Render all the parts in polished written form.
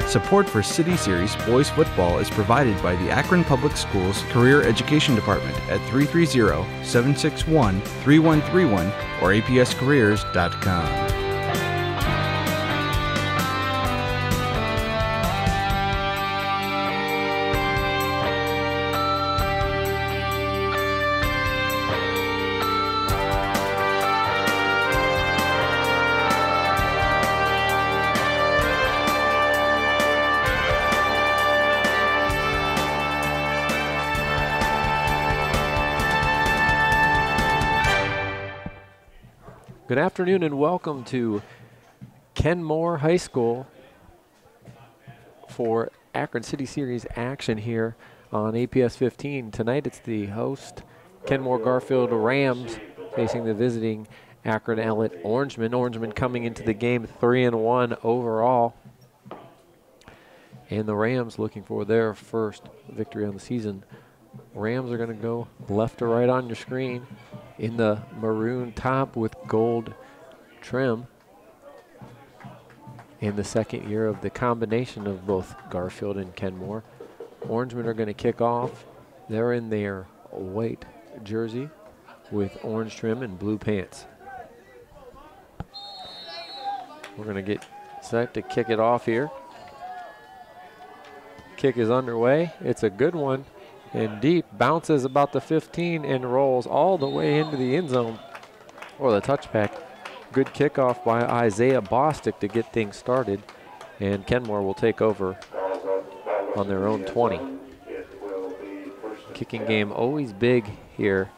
Support for City Series boys football is provided by the Akron Public Schools Career Education Department at 330-761-3131 or apscareers.com. Good afternoon and welcome to Kenmore High School for Akron City Series action here on APS 15. Tonight it's the host Kenmore-Garfield Rams facing the visiting Akron Ellet Orangemen. Orangemen coming into the game 3-1 overall. And the Rams looking for their first victory on the season. Rams are going to go left to right on your screen in the maroon top with gold trim. In the second year of the combination of both Garfield and Kenmore. Orangemen are going to kick off. They're in their white jersey with orange trim and blue pants. We're going to get set to kick it off here. Kick is underway. It's a good one. And deep, bounces about the 15 and rolls all the way into the end zone or the touchback. Good kickoff by Isaiah Bostic to get things started. And Kenmore will take over on their own 20. Kicking game always big here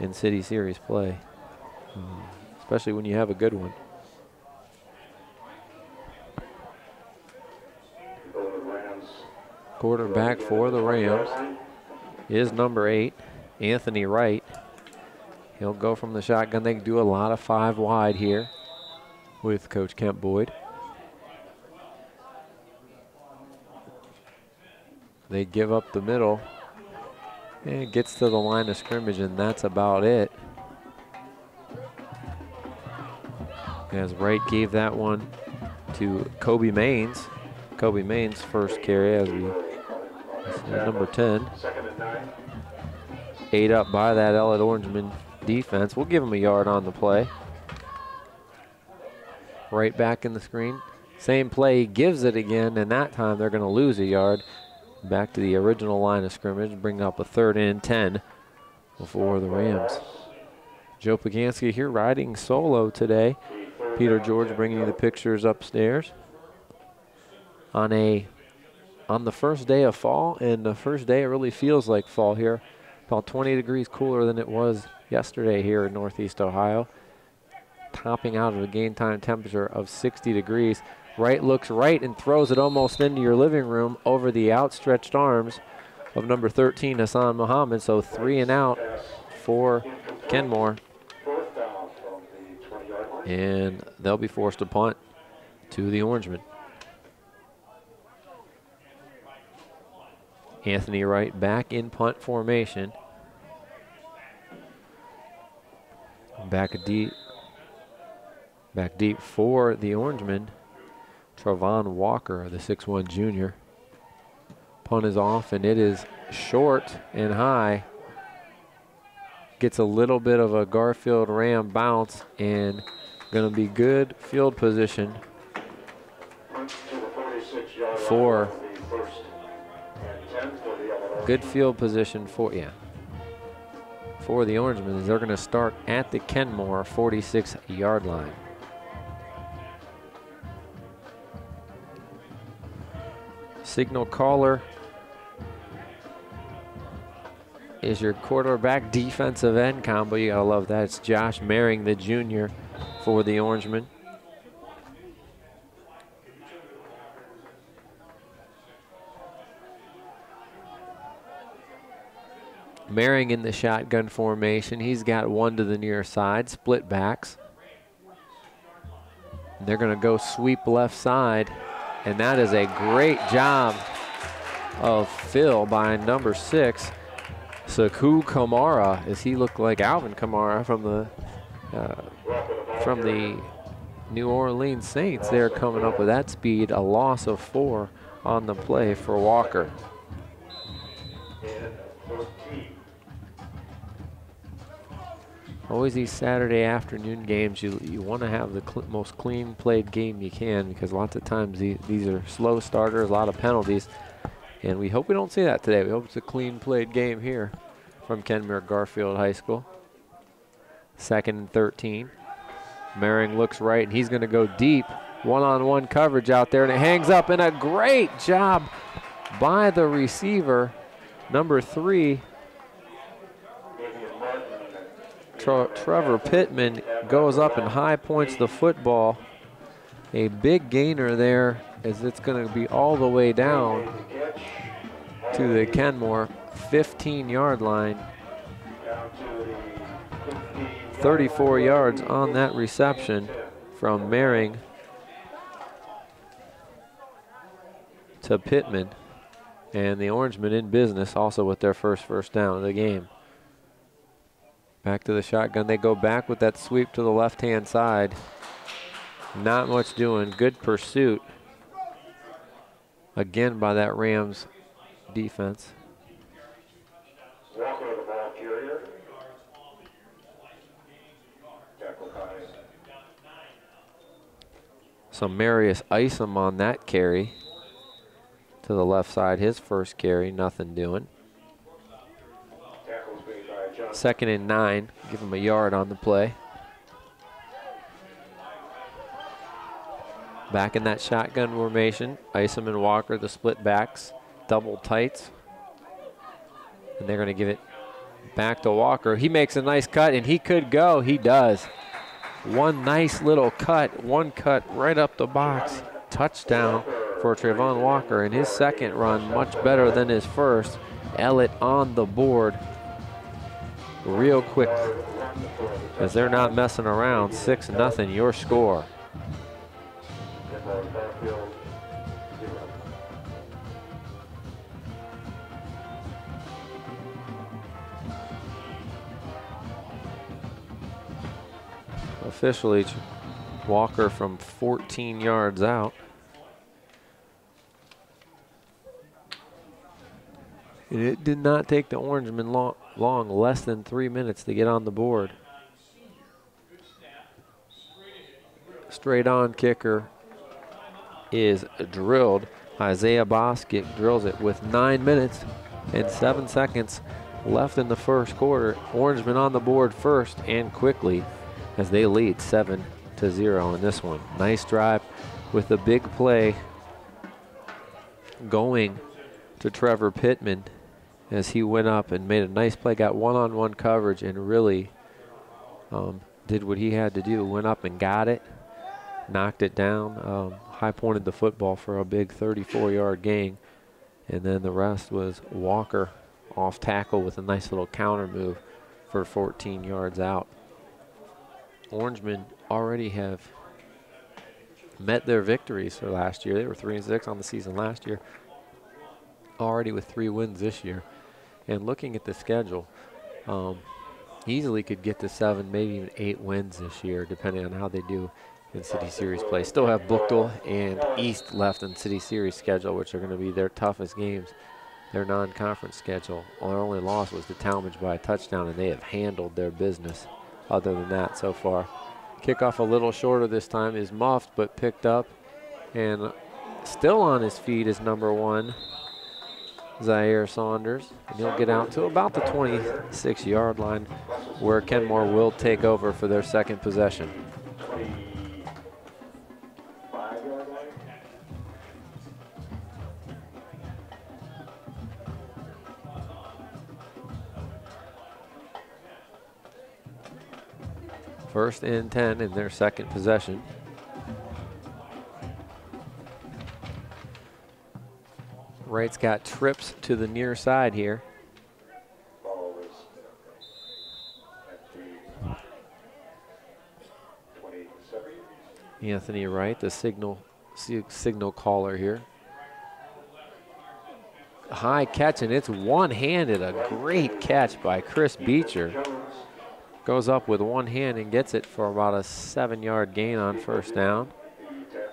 in City Series play, especially when you have a good one. Quarterback for the Rams is number 8, Anthony Wright. He'll go from the shotgun. They do a lot of 5 wide here with Coach Kemp Boyd. They give up the middle and it gets to the line of scrimmage, and that's about it. As Wright gave that one to Kobe Maines. Kobe Maines' first carry as we number 10. 8 up by that Ellet Orangemen defense. We'll give him a yard on the play. Right back in the screen. Same play, he gives it again, and that time they're going to lose a yard. Back to the original line of scrimmage, bring up a 3rd and 10 for the Rams. Joe Pagansky here riding solo today. Peter George bringing you the pictures upstairs. On the first day of fall, and the first day it really feels like fall here. About 20 degrees cooler than it was yesterday here in Northeast Ohio. Topping out at a game time temperature of 60 degrees. Wright looks right and throws it almost into your living room over the outstretched arms of number 13, Hassan Muhammad. So 3 and out for Kenmore. And they'll be forced to punt to the Orangemen. Anthony Wright back in punt formation. Back deep for the Orangemen. Travon Walker, the 6'1 junior. Punt is off, and it is short and high. Gets a little bit of a Garfield Ram bounce, and going to be good field position for the Orangemen. They're going to start at the Kenmore 46-yard line. Signal caller is your quarterback defensive end combo. You gotta love that. It's Josh Merring, the junior, for the Orangemen. Merring in the shotgun formation. He's got one to the near side, split backs. And they're going to go sweep left side, and that is a great job of fill by number 6, Saku Kamara, as he looked like Alvin Kamara from the New Orleans Saints there coming up with that speed. A loss of 4 on the play for Walker. Always these Saturday afternoon games, you want to have the most clean played game you can, because lots of times these are slow starters, a lot of penalties, and we hope we don't see that today. We hope it's a clean played game here from Kenmore-Garfield High School. 2nd and 13. Mehring looks right, and he's going to go deep. One-on-one coverage out there, and it hangs up, and a great job by the receiver, number 3. Trevor Pittman goes up and high points the football. A big gainer there, as it's going to be all the way down to the Kenmore 15-yard line. 34 yards on that reception from Mehring to Pittman. And the Orangemen in business also with their first down of the game. Back to the shotgun. They go back with that sweep to the left-hand side. Not much doing. Good pursuit. Again by that Rams defense. Walker, the ball carrier. So Marius Isom on that carry. To the left side, his first carry, nothing doing. 2nd and 9, give him a yard on the play. Back in that shotgun formation, Isom and Walker, the split backs, double tights. And they're going to give it back to Walker. He makes a nice cut, and he could go. He does. One nice little cut, one cut right up the box. Touchdown for Trayvon Walker, and his second run much better than his first. Ellet on the board real quick, as they're not messing around. 6-0 your score. Officially, Walker from 14 yards out. And it did not take the Orangemen long, less than 3 minutes to get on the board. Straight on kicker is drilled. Isaiah Boskick drills it with 9 minutes and 7 seconds left in the first quarter. Orangemen on the board first and quickly, as they lead 7-0 in this one. Nice drive with a big play going to Trevor Pittman, as he went up and made a nice play, got one-on-one coverage, and really did what he had to do. Went up and got it, knocked it down, high-pointed the football for a big 34-yard gain. And then the rest was Walker off tackle with a nice little counter move for 14 yards out. Orangemen already have met their victories for last year. They were 3-6 on the season last year, already with 3 wins this year. And looking at the schedule, easily could get to 7, maybe even 8 wins this year, depending on how they do in City Series play. Still have Buchtel and East left in City Series schedule, which are going to be their toughest games, their non-conference schedule. Their only loss was to Talmadge by a touchdown, and they have handled their business other than that so far. Kickoff a little shorter this time, is muffed but picked up, and still on his feet is number 1, Zaire Saunders, and he'll get out to about the 26-yard line, where Kenmore will take over for their second possession. First and 10 in their second possession. Wright's got trips to the near side here. Anthony Wright, the signal caller here. High catch, and it's one-handed. A great catch by Chris Beecher. goes up with one hand and gets it for about a 7-yard gain on first down.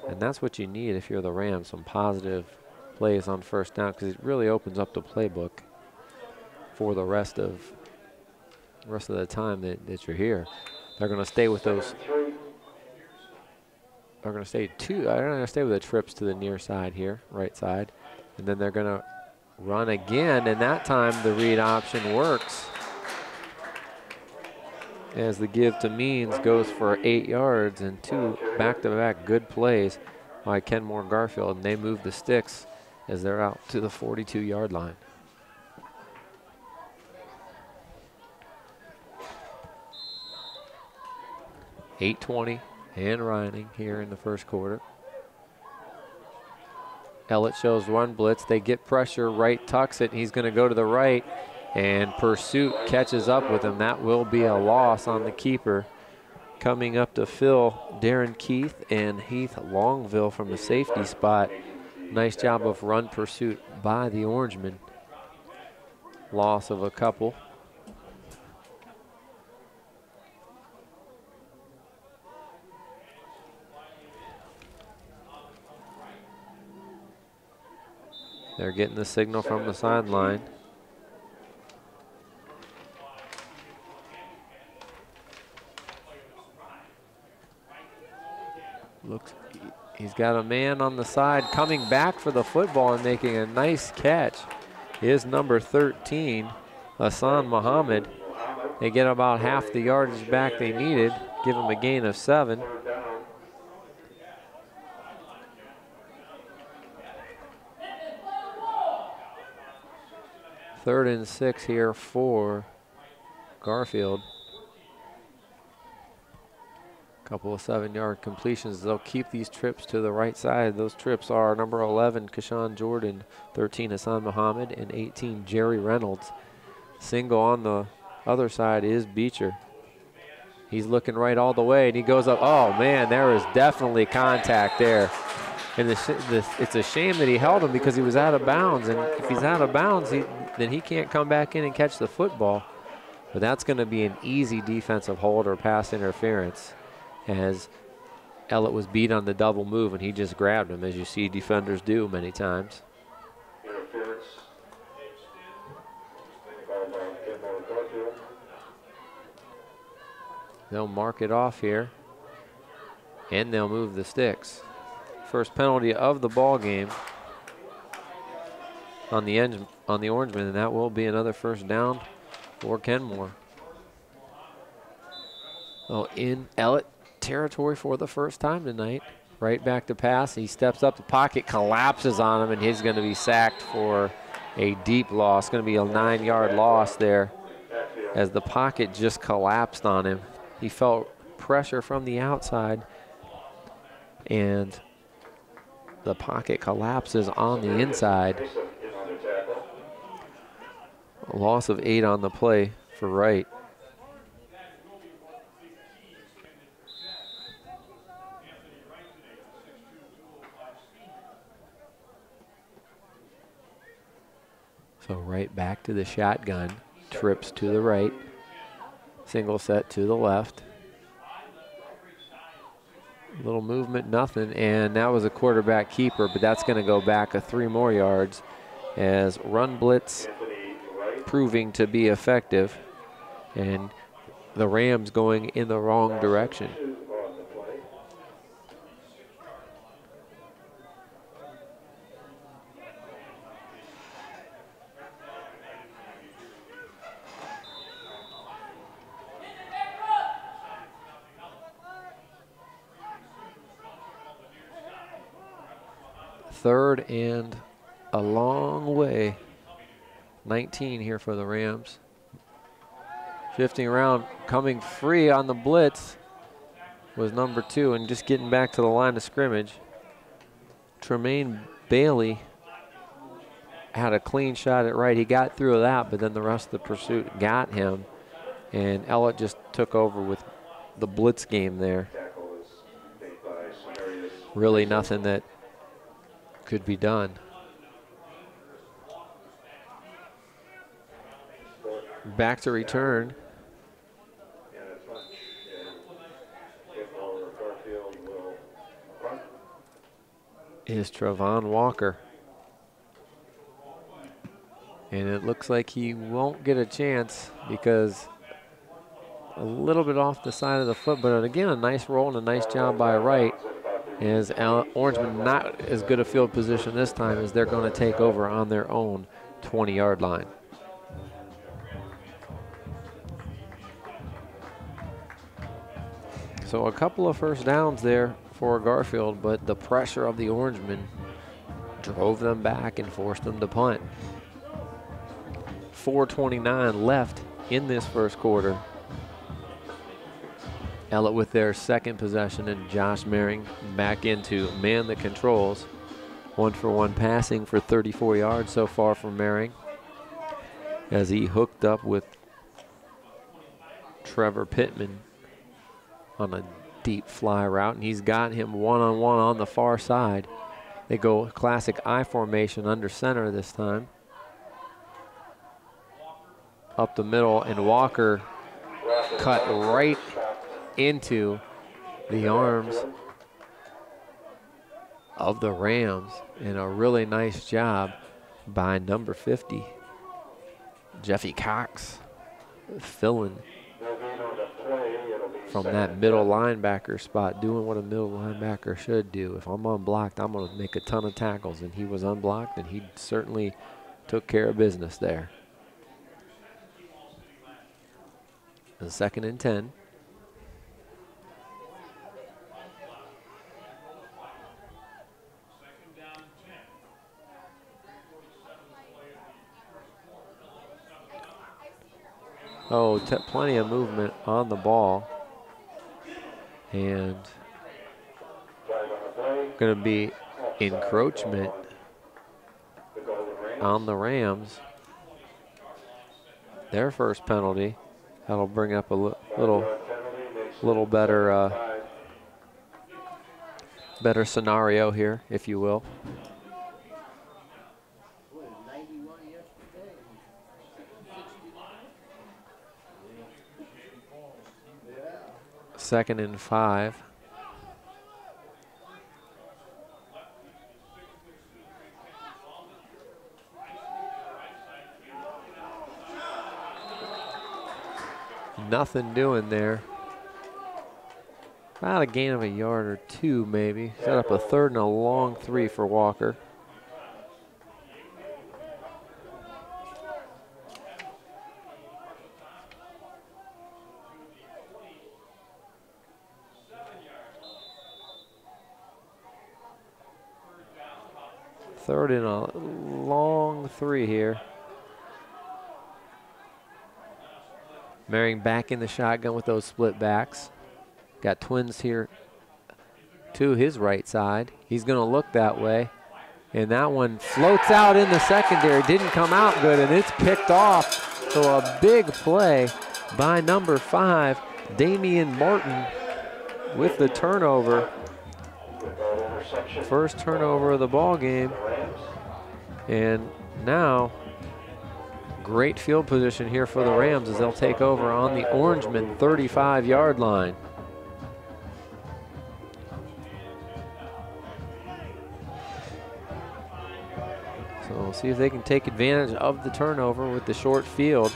And that's what you need if you're the Rams, some positive plays on first down, because it really opens up the playbook for the rest of the time that you're here. They're going to stay with those. They're going to stay with the trips to the near side here, right side. And then they're going to run again, and that time the read option works, as the give to Means goes for 8 yards, and 2 back-to-back good plays by Kenmore-Garfield, and they move the sticks as they're out to the 42-yard line. .8:20 and running here in the first quarter. Ellet shows run blitz. They get pressure. Wright tucks it. He's going to go to the right, and Pursuit catches up with him. That will be a loss on the keeper. Coming up to fill, Darren Keith and Heath Longville from the safety spot. Nice job of run pursuit by the Orangemen. Loss of a couple. They're getting the signal from the sideline. Looks, he's got a man on the side coming back for the football and making a nice catch. Is number 13, Hassan Muhammad. They get about half the yardage back they needed, give him a gain of 7. Third and 6 here for Garfield. Couple of 7-yard completions. They'll keep these trips to the right side. Those trips are number 11, Kashawn Jordan, 13, Hassan Muhammad, and 18, Jerry Reynolds. Single on the other side is Beecher. He's looking right all the way, and he goes up. Oh, man, there is definitely contact there. And it's a shame that he held him, because he was out of bounds. And if he's out of bounds, then he can't come back in and catch the football. But that's going to be an easy defensive hold or pass interference, as Ellet was beat on the double move, and he just grabbed him, as you see defenders do many times. Interference. They'll mark it off here, and they'll move the sticks. First penalty of the ball game on the Orangemen, and that will be another first down for Kenmore. Oh, in Ellet territory for the first time tonight. Right back to pass. He steps up, the pocket collapses on him, and he's going to be sacked for a deep loss. Going to be a 9-yard loss there, as the pocket just collapsed on him. He felt pressure from the outside, and the pocket collapses on the inside. A loss of 8 on the play for Wright. So Wright back to the shotgun, trips to the right, single set to the left. Little movement, nothing, and that was a quarterback keeper, but that's going to go back 3 more yards, as run blitz proving to be effective, and the Rams going in the wrong direction. Third and a long way. 19 here for the Rams. Shifting around, coming free on the blitz was number 2, and just getting back to the line of scrimmage. Tremaine Bailey had a clean shot at right. He got through that, but then the rest of the pursuit got him, and Ellet just took over with the blitz game there. Really nothing that could be done. Back to return is Travon Walker. And it looks like he won't get a chance because a little bit off the side of the foot, but again, a nice roll and a nice job by Wright. As Orangemen not as good a field position this time as they're going to take over on their own 20-yard line. So a couple of first downs there for Garfield, but the pressure of the Orangemen drove them back and forced them to punt. 4:29 left in this first quarter. Ellet with their second possession, and Josh Merring back into man the controls. 1-for-1 passing for 34 yards so far from Merring, as he hooked up with Trevor Pittman on a deep fly route, and he's got him one-on-one on the far side. They go classic I formation under center this time. Up the middle, and Walker cut right into the arms of the Rams, and a really nice job by number 50, Jeffy Cox, filling from that middle linebacker spot, doing what a middle linebacker should do. If I'm unblocked, I'm going to make a ton of tackles, and he was unblocked, and he certainly took care of business there. And 2nd and 10. Oh, plenty of movement on the ball. And going to be encroachment on the Rams. Their first penalty. That'll bring up a little better better scenario here, if you will. Second and 5. Nothing doing there. About a gain of a yard or two, maybe. Set up a 3rd and a long 3 for Walker. Third and a long 3 here. Merring back in the shotgun with those split backs. Got twins here to his right side. He's going to look that way. And that one floats out in the secondary. Didn't come out good, and it's picked off. So a big play by number 5, Damian Martin, with the turnover. First turnover of the ball game. And now great field position here for the Rams as they'll take over on the Orangemen 35-yard line. So we'll see if they can take advantage of the turnover with the short field.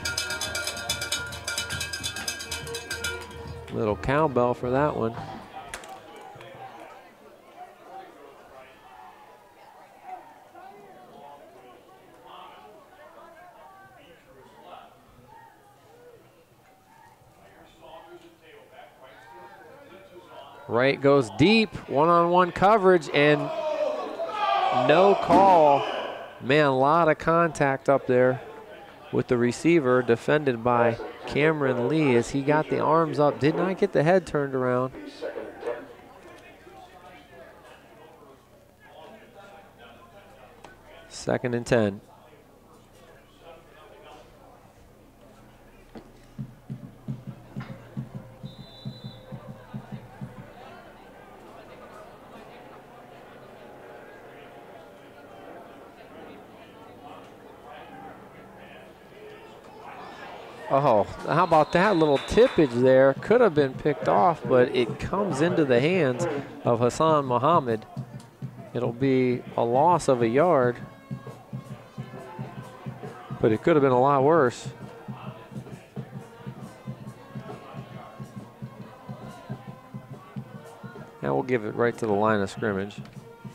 Little cowbell for that one. Wright goes deep, one-on-one coverage, and no call. Man, a lot of contact up there with the receiver, defended by Cameron Lee as he got the arms up. Did not get the head turned around. Second and 10. Oh, how about that little tippage there? Could have been picked off, but it comes into the hands of Hassan Muhammad. It'll be a loss of a yard, but it could have been a lot worse. Now we'll give it right to the line of scrimmage.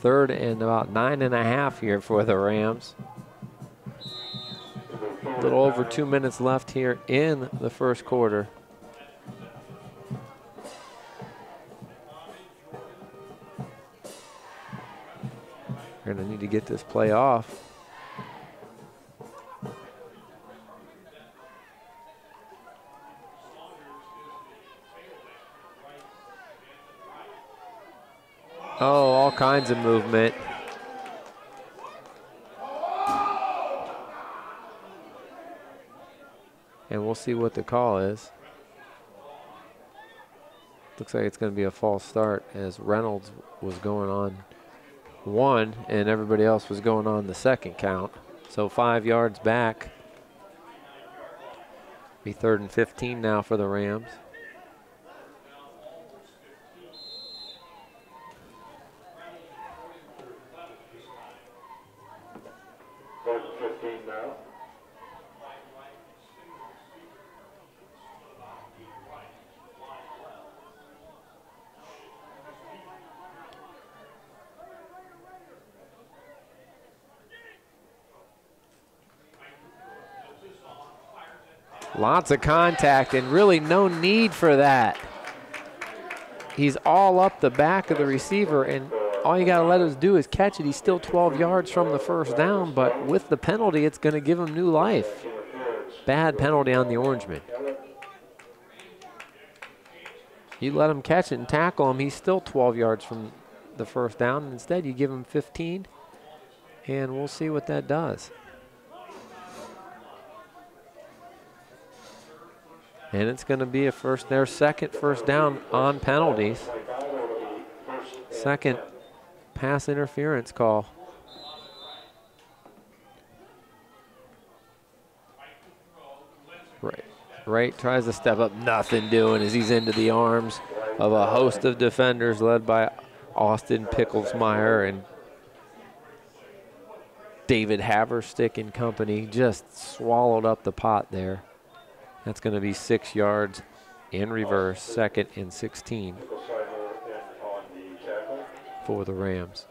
3rd and about 9.5 here for the Rams. A little over 2 minutes left here in the first quarter. We're going to need to get this play off. Oh, all kinds of movement. And we'll see what the call is. Looks like it's going to be a false start as Reynolds was going on 1 and everybody else was going on the 2nd count. So 5 yards back. Be 3rd and 15 now for the Rams. Lots of contact and really no need for that. He's all up the back of the receiver, and all you got to let us do is catch it. He's still 12 yards from the first down, but with the penalty, it's going to give him new life. Bad penalty on the Orangemen. You let him catch it and tackle him, he's still 12 yards from the first down. Instead, you give him 15, and we'll see what that does. And it's going to be their second first down on penalties. Second pass interference call. Right tries to step up, nothing doing as he's into the arms of a host of defenders led by Austin Picklesmeyer and David Haverstick and company. Just swallowed up the pot there. That's going to be 6 yards in reverse, 2nd and 16 for the Rams.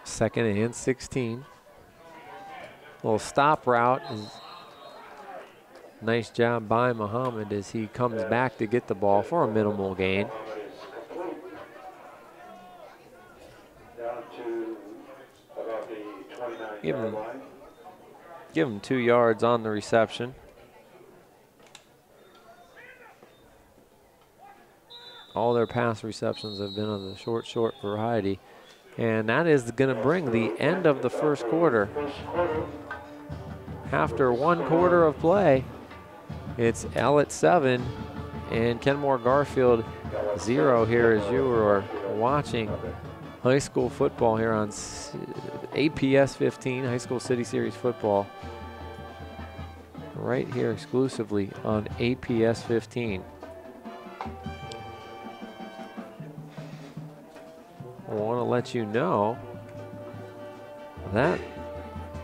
Second and 16. Little stop route. Nice job by Muhammad as he comes back to get the ball for a minimal gain. Give him 2 yards on the reception. All their pass receptions have been of the short variety. And that is going to bring the end of the first quarter. After 1 quarter of play, it's Ellet 7 and Kenmore-Garfield 0 here as you are watching high school football here on APS 15, High School City Series football. Right here exclusively on APS 15. I want to let you know that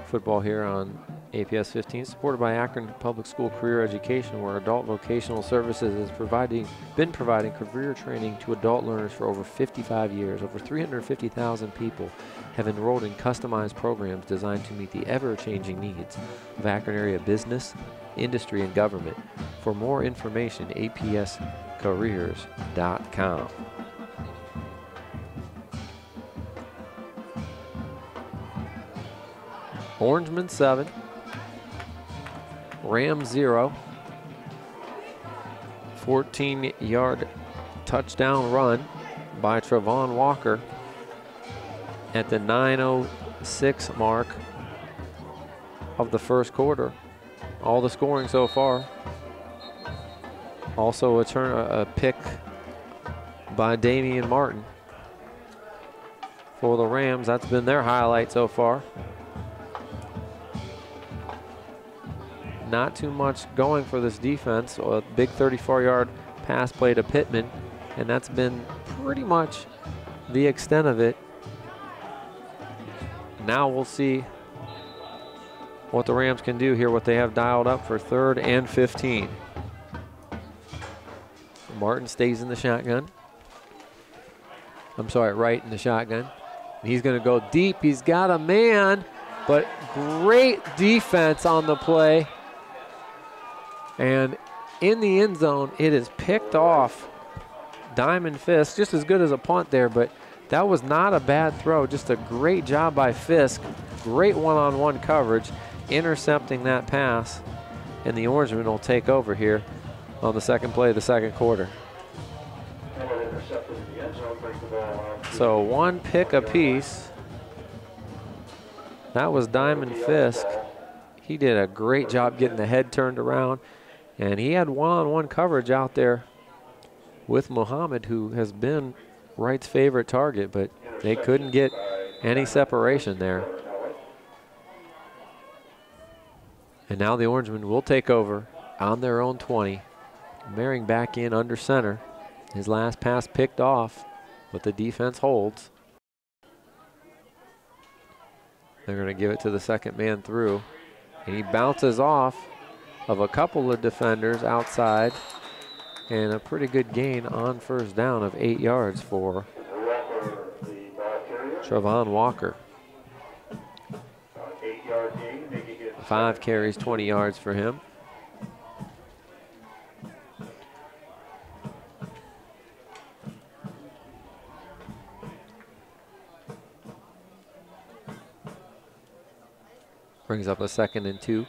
football here on APS 15 is supported by Akron Public School Career Education, where Adult Vocational Services has been providing career training to adult learners for over 55 years. Over 350,000 people have enrolled in customized programs designed to meet the ever-changing needs of Akron area business, industry, and government. For more information, apscareers.com. Orangemen 7, Rams 0. 14-yard touchdown run by Travon Walker at the 9:06 mark of the first quarter. All the scoring so far. Also a pick by Damian Martin for the Rams. That's been their highlight so far. Not too much going for this defense. A big 34-yard pass play to Pittman, and that's been pretty much the extent of it. Now we'll see what the Rams can do here, what they have dialed up for 3rd and 15. Martin stays in the shotgun. I'm sorry, right in the shotgun. He's going to go deep. He's got a man, but great defense on the play. And in the end zone, it is picked off. Diamond Fisk, just as good as a punt there, but that was not a bad throw. Just a great job by Fisk. Great one-on-one coverage, intercepting that pass. And the Orangemen will take over here on the second play of the second quarter. So 1 pick apiece. That was Diamond Fisk. He did a great job getting the head turned around. And he had one-on-one coverage out there with Muhammad, who has been Wright's favorite target, but they couldn't get any separation there. And now the Orangemen will take over on their own 20. Merring back in under center. His last pass picked off, but the defense holds. They're going to give it to the second man through, and he bounces off of a couple of defenders outside, and a pretty good gain on first down of 8 yards for Travon Walker. 5 carries, 20 yards for him. Brings up a 2nd and 2.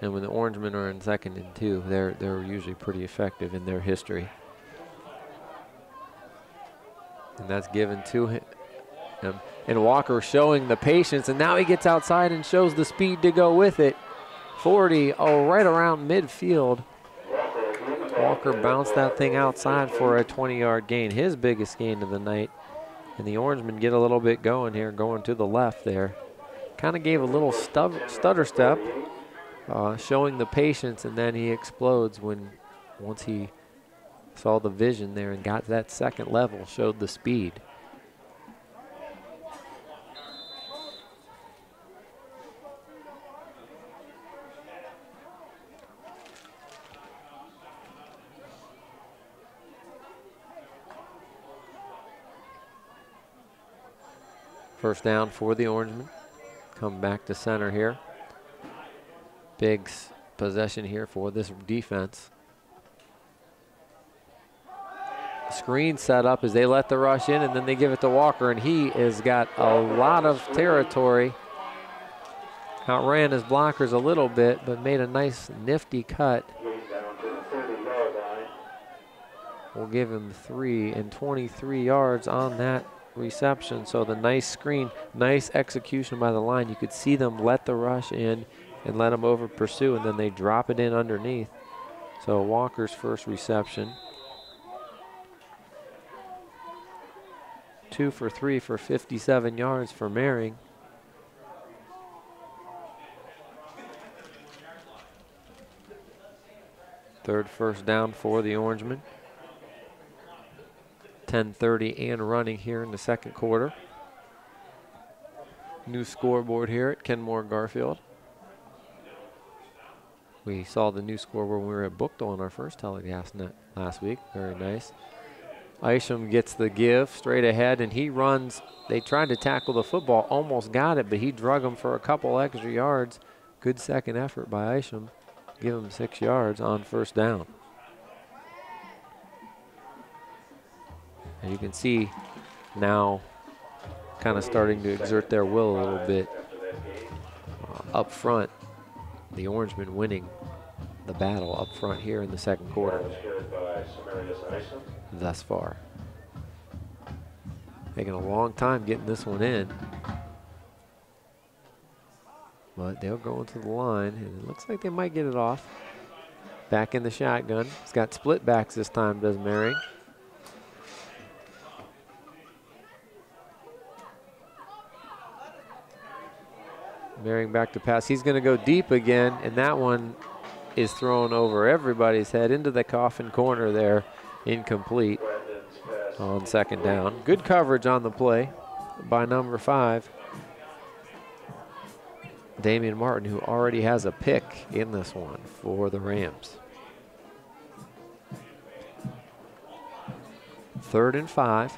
And when the Orangemen are in 2nd and 2, they're usually pretty effective in their history. And that's given to him. And Walker showing the patience, and now he gets outside and shows the speed to go with it. 40, right around midfield. Walker bounced that thing outside for a 20-yard gain, his biggest gain of the night. And the Orangemen get a little bit going here, going to the left there. Kind of gave a little stutter step, showing the patience, and then he explodes once he saw the vision there and got to that second level, showed the speed. First down for the Orangemen. Come back to center here. Big possession here for this defense. Screen set up as they let the rush in, and then they give it to Walker, and he has got a lot of territory. Outran his blockers a little bit, but made a nice nifty cut. We'll give him 3 and 23 yards on that reception. So the nice screen, nice execution by the line. You could see them let the rush in and let them over pursue, and then they drop it in underneath. So Walker's first reception. 2 for 3 for 57 yards for Merring. Third first down for the Orangemen. 10:30 and running here in the second quarter. New scoreboard here at Kenmore-Garfield. We saw the new scoreboard when we were at Bookdale on our first telecast last week. Very nice. Isham gets the give straight ahead, and he runs. They tried to tackle the football, almost got it, but he drug him for a couple extra yards. Good second effort by Isham. Give him 6 yards on first down. And you can see now kind of starting to exert their will a little bit. Up front, the Orangemen winning the battle up front here in the second quarter thus far. Taking a long time getting this one in. But they'll go into the line, and it looks like they might get it off. Back in the shotgun. He's got split backs this time, does Marion. Marion back to pass. He's going to go deep again, and that one is thrown over everybody's head into the coffin corner there. Incomplete on second down. Good coverage on the play by number 5. Damian Martin, who already has a pick in this one for the Rams. 3rd and 5.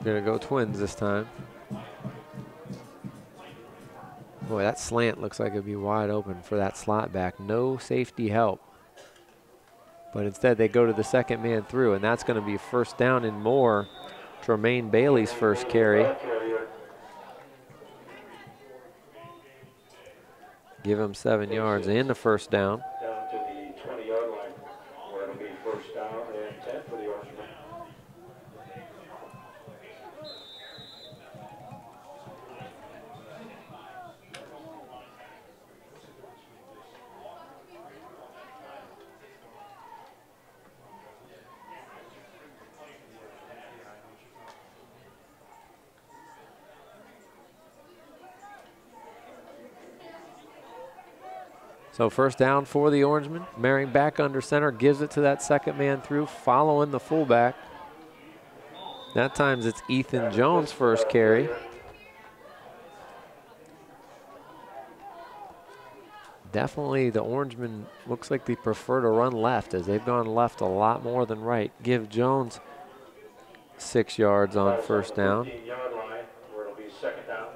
Gonna go Twins this time. Boy, that slant looks like it'd be wide open for that slot back. No safety help. But instead they go to the second man through, and that's gonna be first down and more. Tremaine Bailey's first carry. Give him 7 yards and the first down. Down to the 20-yard line, where it'll be first down and 10 for the Orangemen. So first down for the Orangemen. Marion back under center, gives it to that second man through, following the fullback. That time it's Ethan Jones' first carry. Definitely the Orangemen looks like they prefer to run left, as they've gone left a lot more than right. Give Jones 6 yards on first down. 15-yard line, where it'll be second down.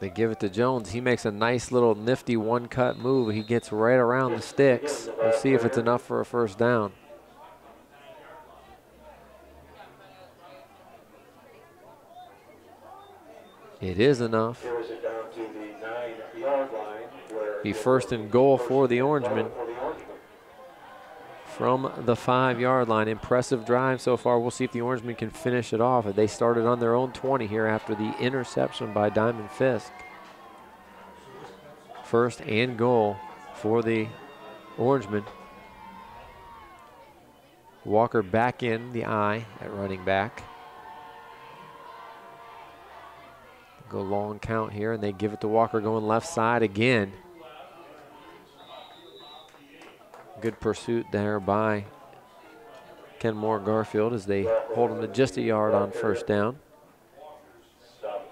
They give it to Jones. He makes a nice little nifty one-cut move. He gets right around the sticks. We'll see if it's enough for a first down. It is enough. Carries it down to the 9-yard line. Be first and goal for the Orangemen from the 5-yard line. Impressive drive so far. We'll see if the Orangemen can finish it off. They started on their own 20 here after the interception by Diamond Fisk. First and goal for the Orangemen. Walker back in the eye at running back. Go long count here, and they give it to Walker going left side again. Good pursuit there by Kenmore-Garfield as they hold him to just a yard on first down. Stop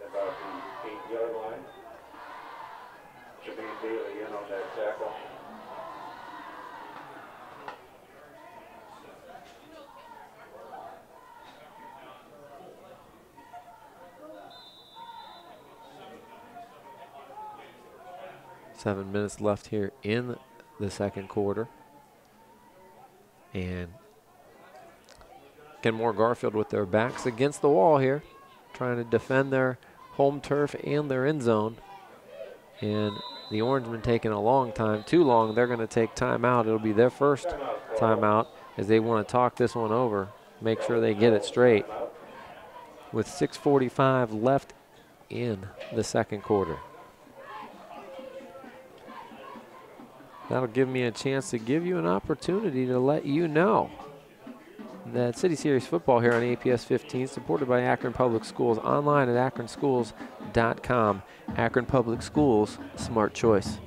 about the 8-yard line. Tremaine Bailey in on that tackle. Seven minutes left here in the second quarter. And Kenmore-Garfield with their backs against the wall here, trying to defend their home turf and their end zone. And the Orangemen taking a long time, too long. They're going to take timeout. It'll be their first timeout as they want to talk this one over, make sure they get it straight. With 6:45 left in the second quarter. That'll give me a chance to give you an opportunity to let you know that City Series football here on APS 15, supported by Akron Public Schools, online at akronschools.com. Akron Public Schools, smart choice.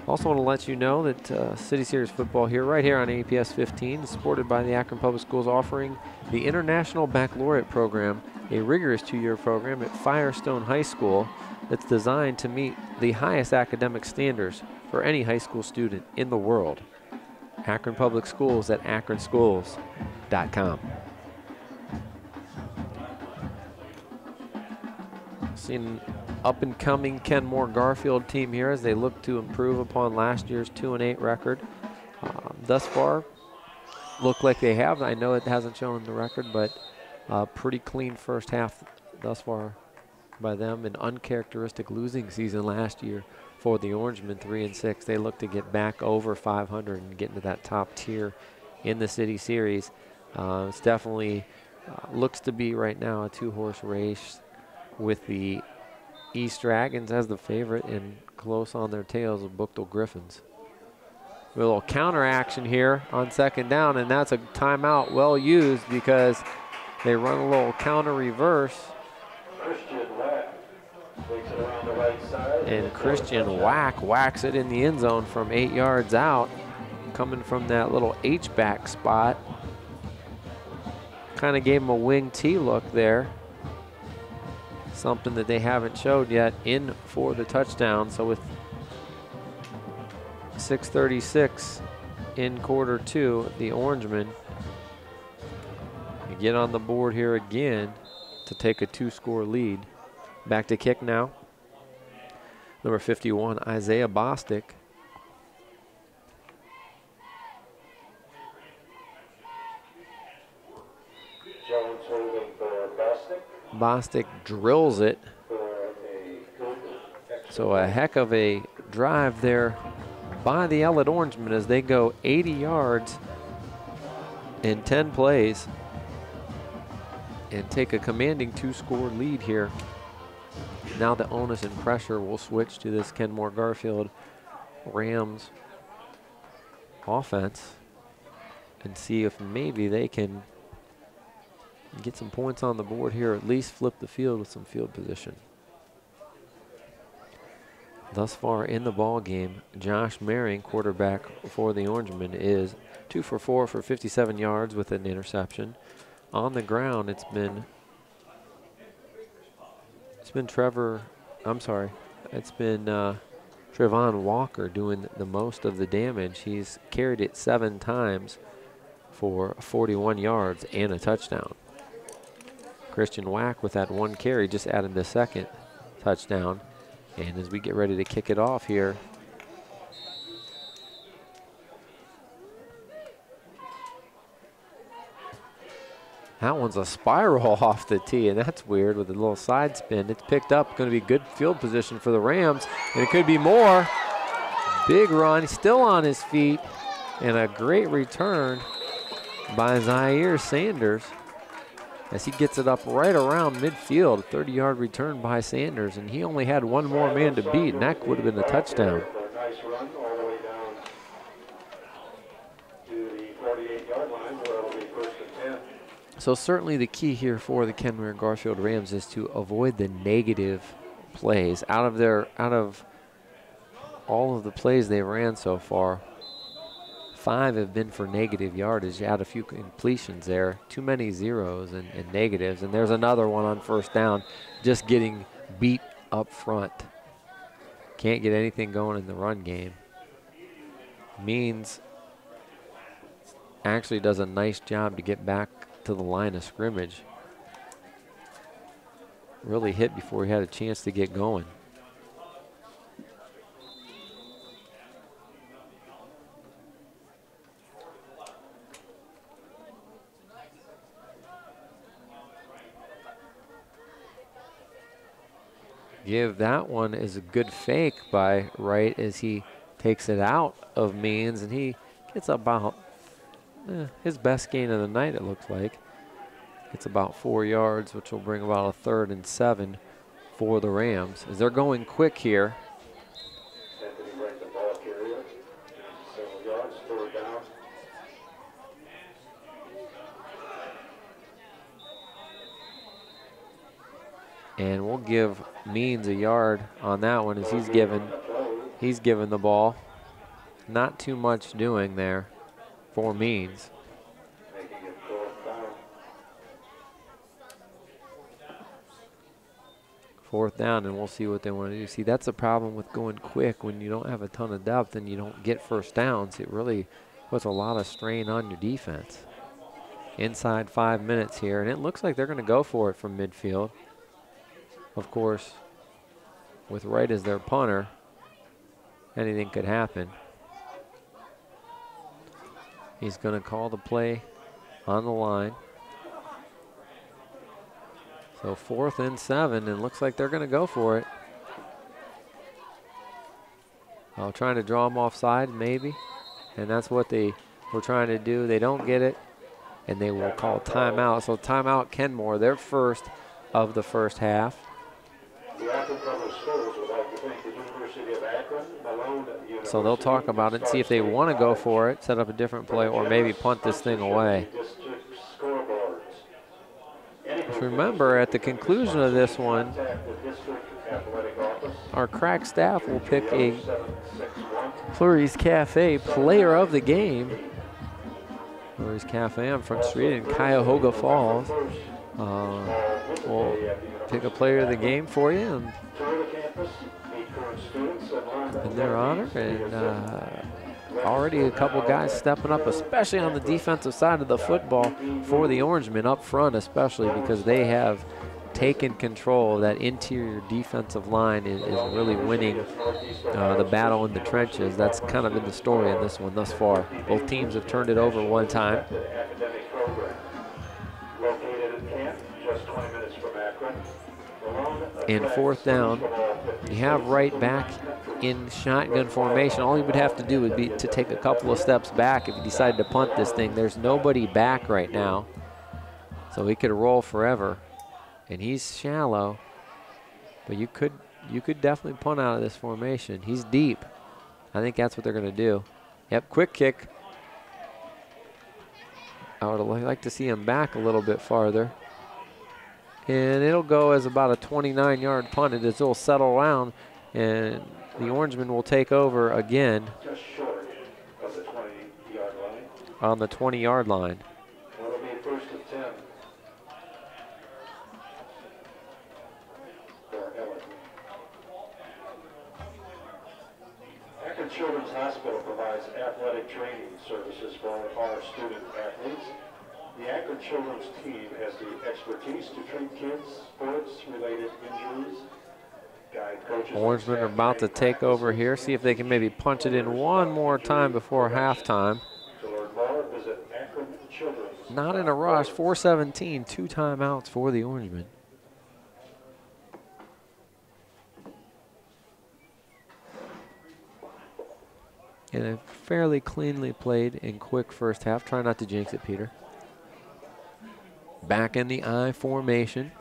Also want to let you know that City Series football here, right here on APS 15, is supported by the Akron Public Schools, offering the International Baccalaureate Program, a rigorous 2-year program at Firestone High School that's designed to meet the highest academic standards for any high school student in the world. Akron Public Schools at akronschools.com. Seen up-and-coming Kenmore-Garfield team here as they look to improve upon last year's 2-8 record. Thus far, look like they have. I know it hasn't shown the record, but pretty clean first half thus far by them. An uncharacteristic losing season last year for the Orangemen, 3-6. They look to get back over 500 and get into that top tier in the City Series. It's definitely looks to be right now a two-horse race with the East Dragons as the favorite and close on their tails of Buchtel Griffins. A little counter action here on second down, and that's a timeout well used because they run a little counter reverse. And Christian whacks it in the end zone from 8 yards out, coming from that little H-back spot. Kind of gave him a wing T look there. Something that they haven't showed yet in for the touchdown. So with 6:36 in quarter two, the Orangemen get on the board here again to take a 2-score lead. Back to kick now. Number 51, Isaiah Bostic. Jones holding for Bostic. Bostic drills it. So a heck of a drive there by the Ellet Orangemen as they go 80 yards in 10 plays and take a commanding 2-score lead here. Now the onus and pressure will switch to this Kenmore-Garfield Rams offense and see if maybe they can get some points on the board here, at least flip the field with some field position. Thus far in the ball game, Josh Maring, quarterback for the Orangemen, is 2 for 4 for 57 yards with an interception. On the ground, it's been Trevon Walker doing the most of the damage. He's carried it 7 times for 41 yards and a touchdown. Christian Wack with that 1 carry just added the 2nd touchdown. And as we get ready to kick it off here, that one's a spiral off the tee, and that's weird with a little side spin. It's picked up, going to be good field position for the Rams, and it could be more. Big run, still on his feet, and a great return by Zaire Sanders as he gets it up right around midfield. 30-yard return by Sanders, and he only had one more man to beat, and that would have been a touchdown. Nice run all the way down to the 48-yard line where it'll be 1st and 10. So certainly the key here for the Kenmore-Garfield Rams is to avoid the negative plays. Out of all of the plays they ran so far, 5 have been for negative yardage. You had a few completions there, too many zeros and negatives, and there's another one on 1st down, just getting beat up front. Can't get anything going in the run game. Means actually does a nice job to get back to the line of scrimmage. Really hit before he had a chance to get going. Give that one is a good fake by Wright as he takes it out of Means, and he gets about his best gain of the night, it looks like. It's about 4 yards, which will bring about a 3rd and 7 for the Rams. As they're going quick here. And we'll give Means a yard on that one as he's given the ball. Not too much doing there for Means. 4th down, and we'll see what they want to do. See, that's the problem with going quick. When you don't have a ton of depth and you don't get 1st downs, it really puts a lot of strain on your defense. Inside 5 minutes here, and it looks like they're going to go for it from midfield. Of course, with Wright as their punter, anything could happen. He's going to call the play on the line. So 4th and 7, and looks like they're going to go for it. Trying to draw them offside, maybe. And that's what they were trying to do. They don't get it, and they will call timeout. So timeout Kenmore, their first of the first half. The Akron Public Schools would like to thank the University of Akron, Malone University. So they'll talk about it and see if they want to go for it, set up a different play, or maybe punt this thing away. Just remember, at the conclusion of this one, our crack staff will pick a Flurry's Cafe player of the game. Flurry's Cafe on Front Street in Cuyahoga Falls. We'll pick a player of the game for you in their honor. And already a couple guys stepping up, especially on the defensive side of the football for the Orangemen up front, especially because they have taken control. That interior defensive line is really winning the battle in the trenches. That's kind of been the story in this one thus far. Both teams have turned it over one time. In 4th down, you have Wright back in shotgun formation. All he would have to do would be to take a couple of steps back if he decided to punt this thing. There's nobody back right now, so he could roll forever. And he's shallow, but you could definitely punt out of this formation. He's deep. I think that's what they're going to do. Yep, quick kick. I would like to see him back a little bit farther. And it'll go as about a 29-yard punt. It'll settle around, and the Orangemen will take over again. Just short of the 20-yard line. On the 20-yard line. That'll be 1st and 10. For Ellet. Akron Children's Hospital provides athletic training services for our student athletes. The Akron Children's team has the expertise to treat kids' sports-related injuries. Guide coaches. Orangemen are about to take over here, see if they can maybe punch it in one more time before halftime. To learn more, visit Akron Children's. Not in a rush, 4:17, 2 timeouts for the Orangemen. And a fairly cleanly played and quick first half. Try not to jinx it, Peter. Back in the I formation.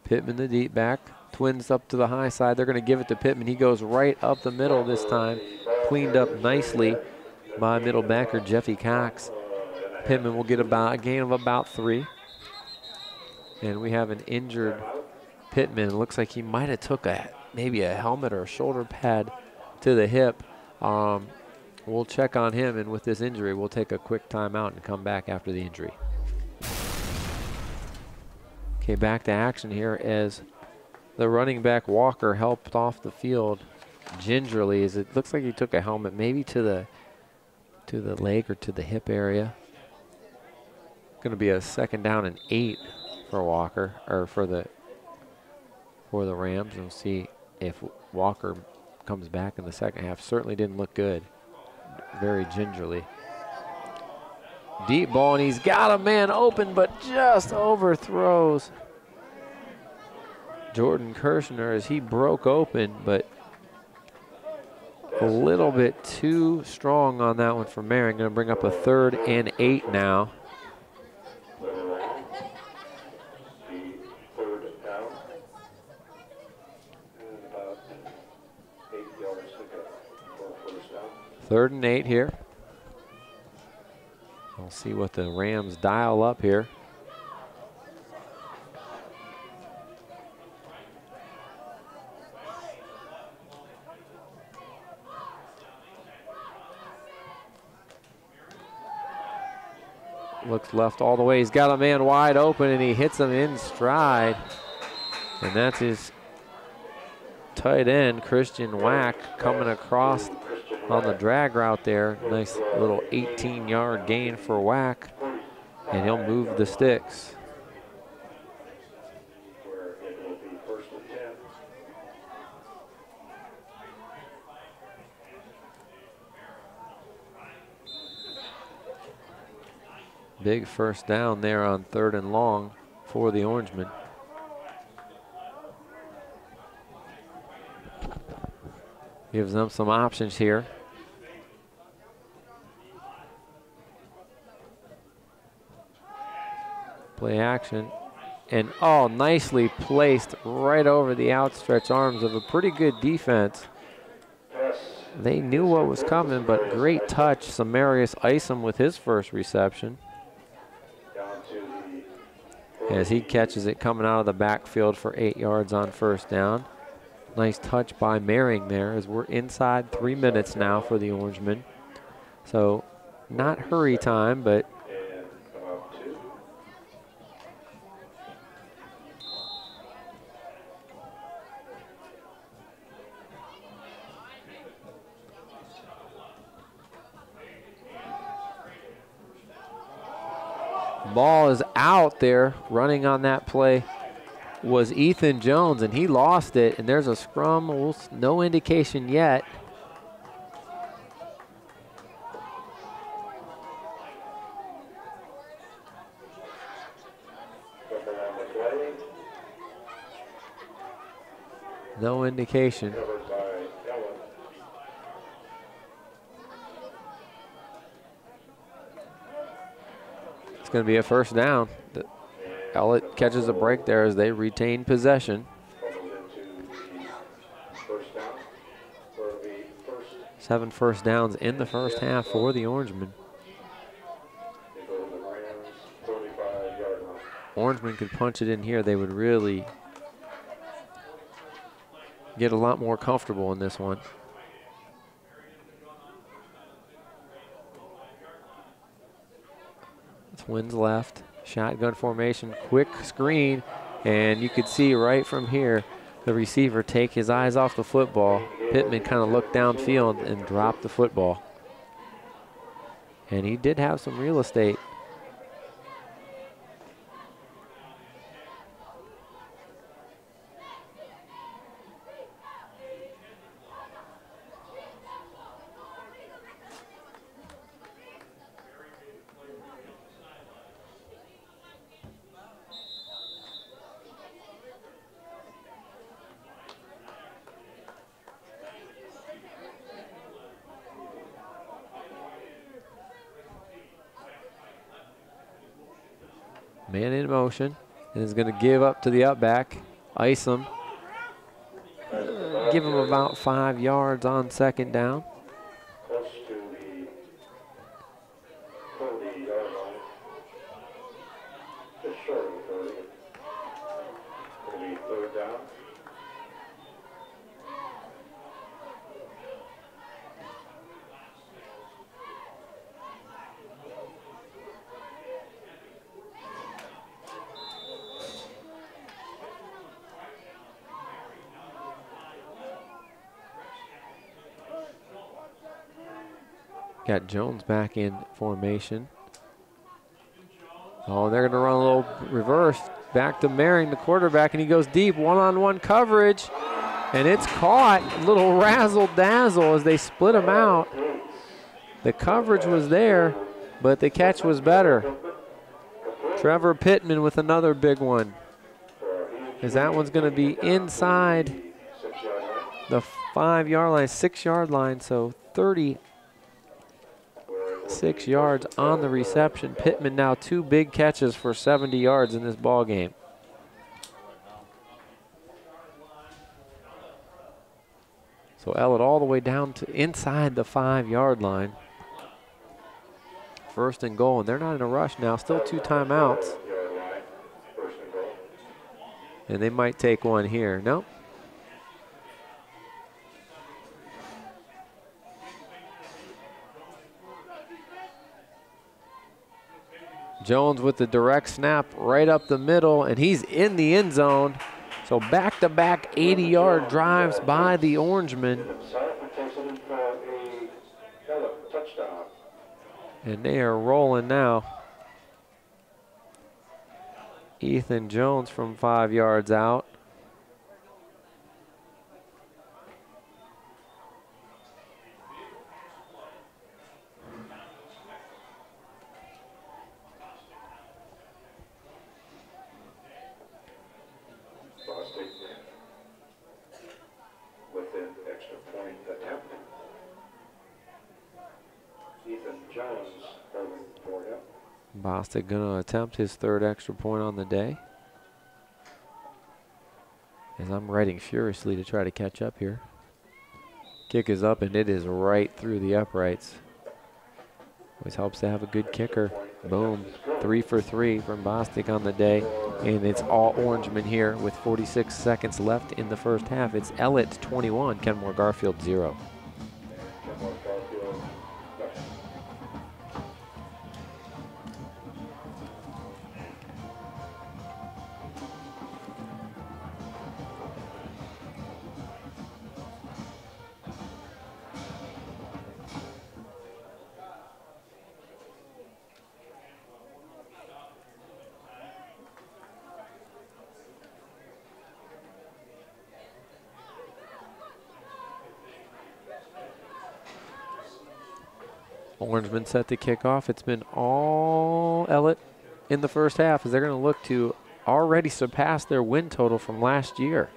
Pittman the deep back. Twins up to the high side. They're going to give it to Pittman. He goes right up the middle this time. Cleaned up nicely by middle backer Jeffy Cox. Pittman will get a gain of about 3. And we have an injured Pittman. It looks like he might have took maybe a helmet or a shoulder pad to the hip. We'll check on him, and with this injury, we'll take a quick timeout and come back after the injury. Okay, back to action here as the running back Walker helped off the field gingerly, as it looks like he took a helmet maybe to the leg or to the hip area. Going to be a 2nd down and 8 for Walker, or for the Rams. We'll see if Walker comes back in the second half. Certainly didn't look good. Very gingerly. Deep ball, and he's got a man open, but just overthrows Jordan Kirshner as he broke open, but a little bit too strong on that one for Marion. Going to bring up a 3rd and 8 now. Third and 8 here. We'll see what the Rams dial up here. Looks left all the way. He's got a man wide open, and he hits him in stride. And that's his tight end, Christian Wack, coming across on the drag route there. Nice little 18-yard gain for Wack, and he'll move the sticks. Big first down there on 3rd and long for the Orangemen. Gives them some options here. Play action. And oh, nicely placed right over the outstretched arms of a pretty good defense. They knew what was coming, but great touch. Samarius Isom with his first reception. As he catches it coming out of the backfield for 8 yards on first down. Nice touch by Merring there as we're inside 3 minutes now for the Orangemen. So not hurry time, but ball is out there. Running on that play was Ethan Jones, and he lost it, and there's a scrum. No indication yet. No indication. It's going to be a first down. Ellet catches a break there as they retain possession. 7 first downs in the first half for the Orangemen. Orangemen could punch it in here. They would really get a lot more comfortable in this one. Twins left, shotgun formation, quick screen, and you could see right from here the receiver take his eyes off the football. Pittman kind of looked downfield and dropped the football. And he did have some real estate. Man in motion, and is going to give up to the up-back. Isom. Give him about 5 yards on second down. Close to the 30-yard line. Just short of 30. It'll be 3rd down. Got Jones back in formation. Oh, they're going to run a little reverse. Back to Merring, the quarterback, and he goes deep. One-on-one coverage, and it's caught. A little razzle-dazzle as they split him out. The coverage was there, but the catch was better. Trevor Pittman with another big one. As that one's going to be inside the 5-yard line, 6-yard line, so 36 yards on the reception. Pittman now 2 big catches for 70 yards in this ball game. So Ellet all the way down to inside the 5-yard line. 1st and goal, and they're not in a rush now. Still 2 timeouts. And they might take one here. Nope. Jones with the direct snap right up the middle, and he's in the end zone. So back-to-back 80-yard drives by the Orangemen. And they are rolling now. Ethan Jones from 5 yards out. Jones holding for him. Bostic going to attempt his 3rd extra point on the day. As I'm writing furiously to try to catch up here. Kick is up, and it is right through the uprights. Always helps to have a good kicker. Boom. 3 for 3 from Bostic on the day. And it's all Orangemen here with 46 seconds left in the first half. It's Ellet 21, Kenmore-Garfield 0. Kenmore-Garfield, nothing. Orangemen set to kick off. It's been all Ellet in the first half as they're going to look to already surpass their win total from last year.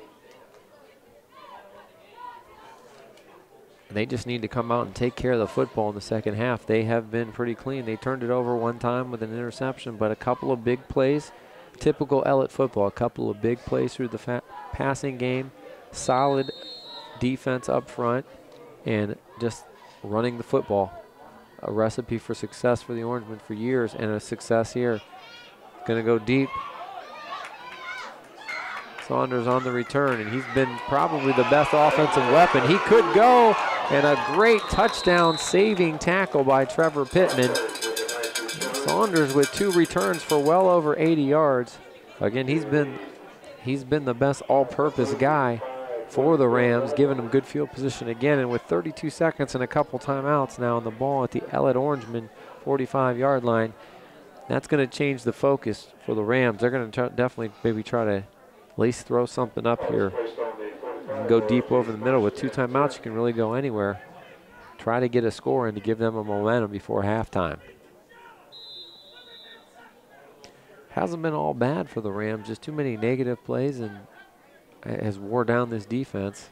They just need to come out and take care of the football in the second half. They have been pretty clean. They turned it over one time with an interception, but a couple of big plays. Typical Ellet football, a couple of big plays through the passing game, solid defense up front, and just running the football. A recipe for success for the Orangemen for years, and a success here. Going to go deep. Saunders on the return, and he's been probably the best offensive weapon. He could go, and a great touchdown saving tackle by Trevor Pittman. Saunders with 2 returns for well over 80 yards. Again, he's been the best all-purpose guy for the Rams, giving them good field position again. And with 32 seconds and a couple timeouts now on the ball at the Ellet Orangemen 45-yard line, that's going to change the focus for the Rams. They're going to definitely maybe try to at least throw something up here and go deep over the middle. With 2 timeouts, you can really go anywhere. Try to get a score and to give them a momentum before halftime. Hasn't been all bad for the Rams, just too many negative plays and has wore down this defense.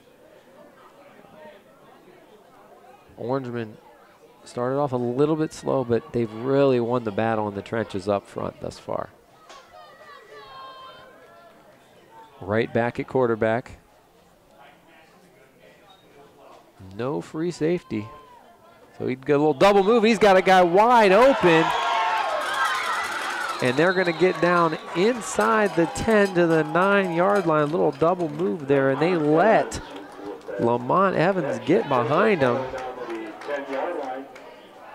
Orangemen started off a little bit slow, but they've really won the battle in the trenches up front thus far. Right back at quarterback. No free safety. So he'd get a little double move. He's got a guy wide open. And they're going to get down inside the 10 to the 9-yard line. A little double move there, and they let Lamont Evans get behind him.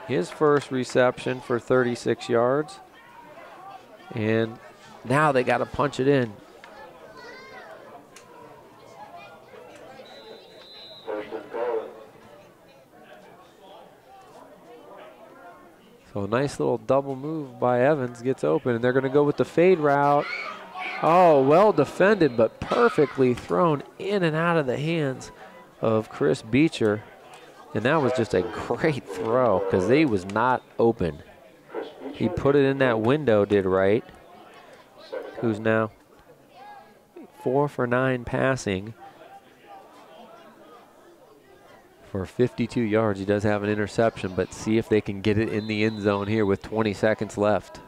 His first reception for 36 yards. And now they got to punch it in. So a nice little double move by Evans, gets open, and they're going to go with the fade route. Oh, well defended, but perfectly thrown in and out of the hands of Chris Beecher. And that was just a great throw because he was not open. He put it in that window, did right. Who's now 4 for 9 passing for 52 yards. He does have an interception, but see if they can get it in the end zone here with 20 seconds left.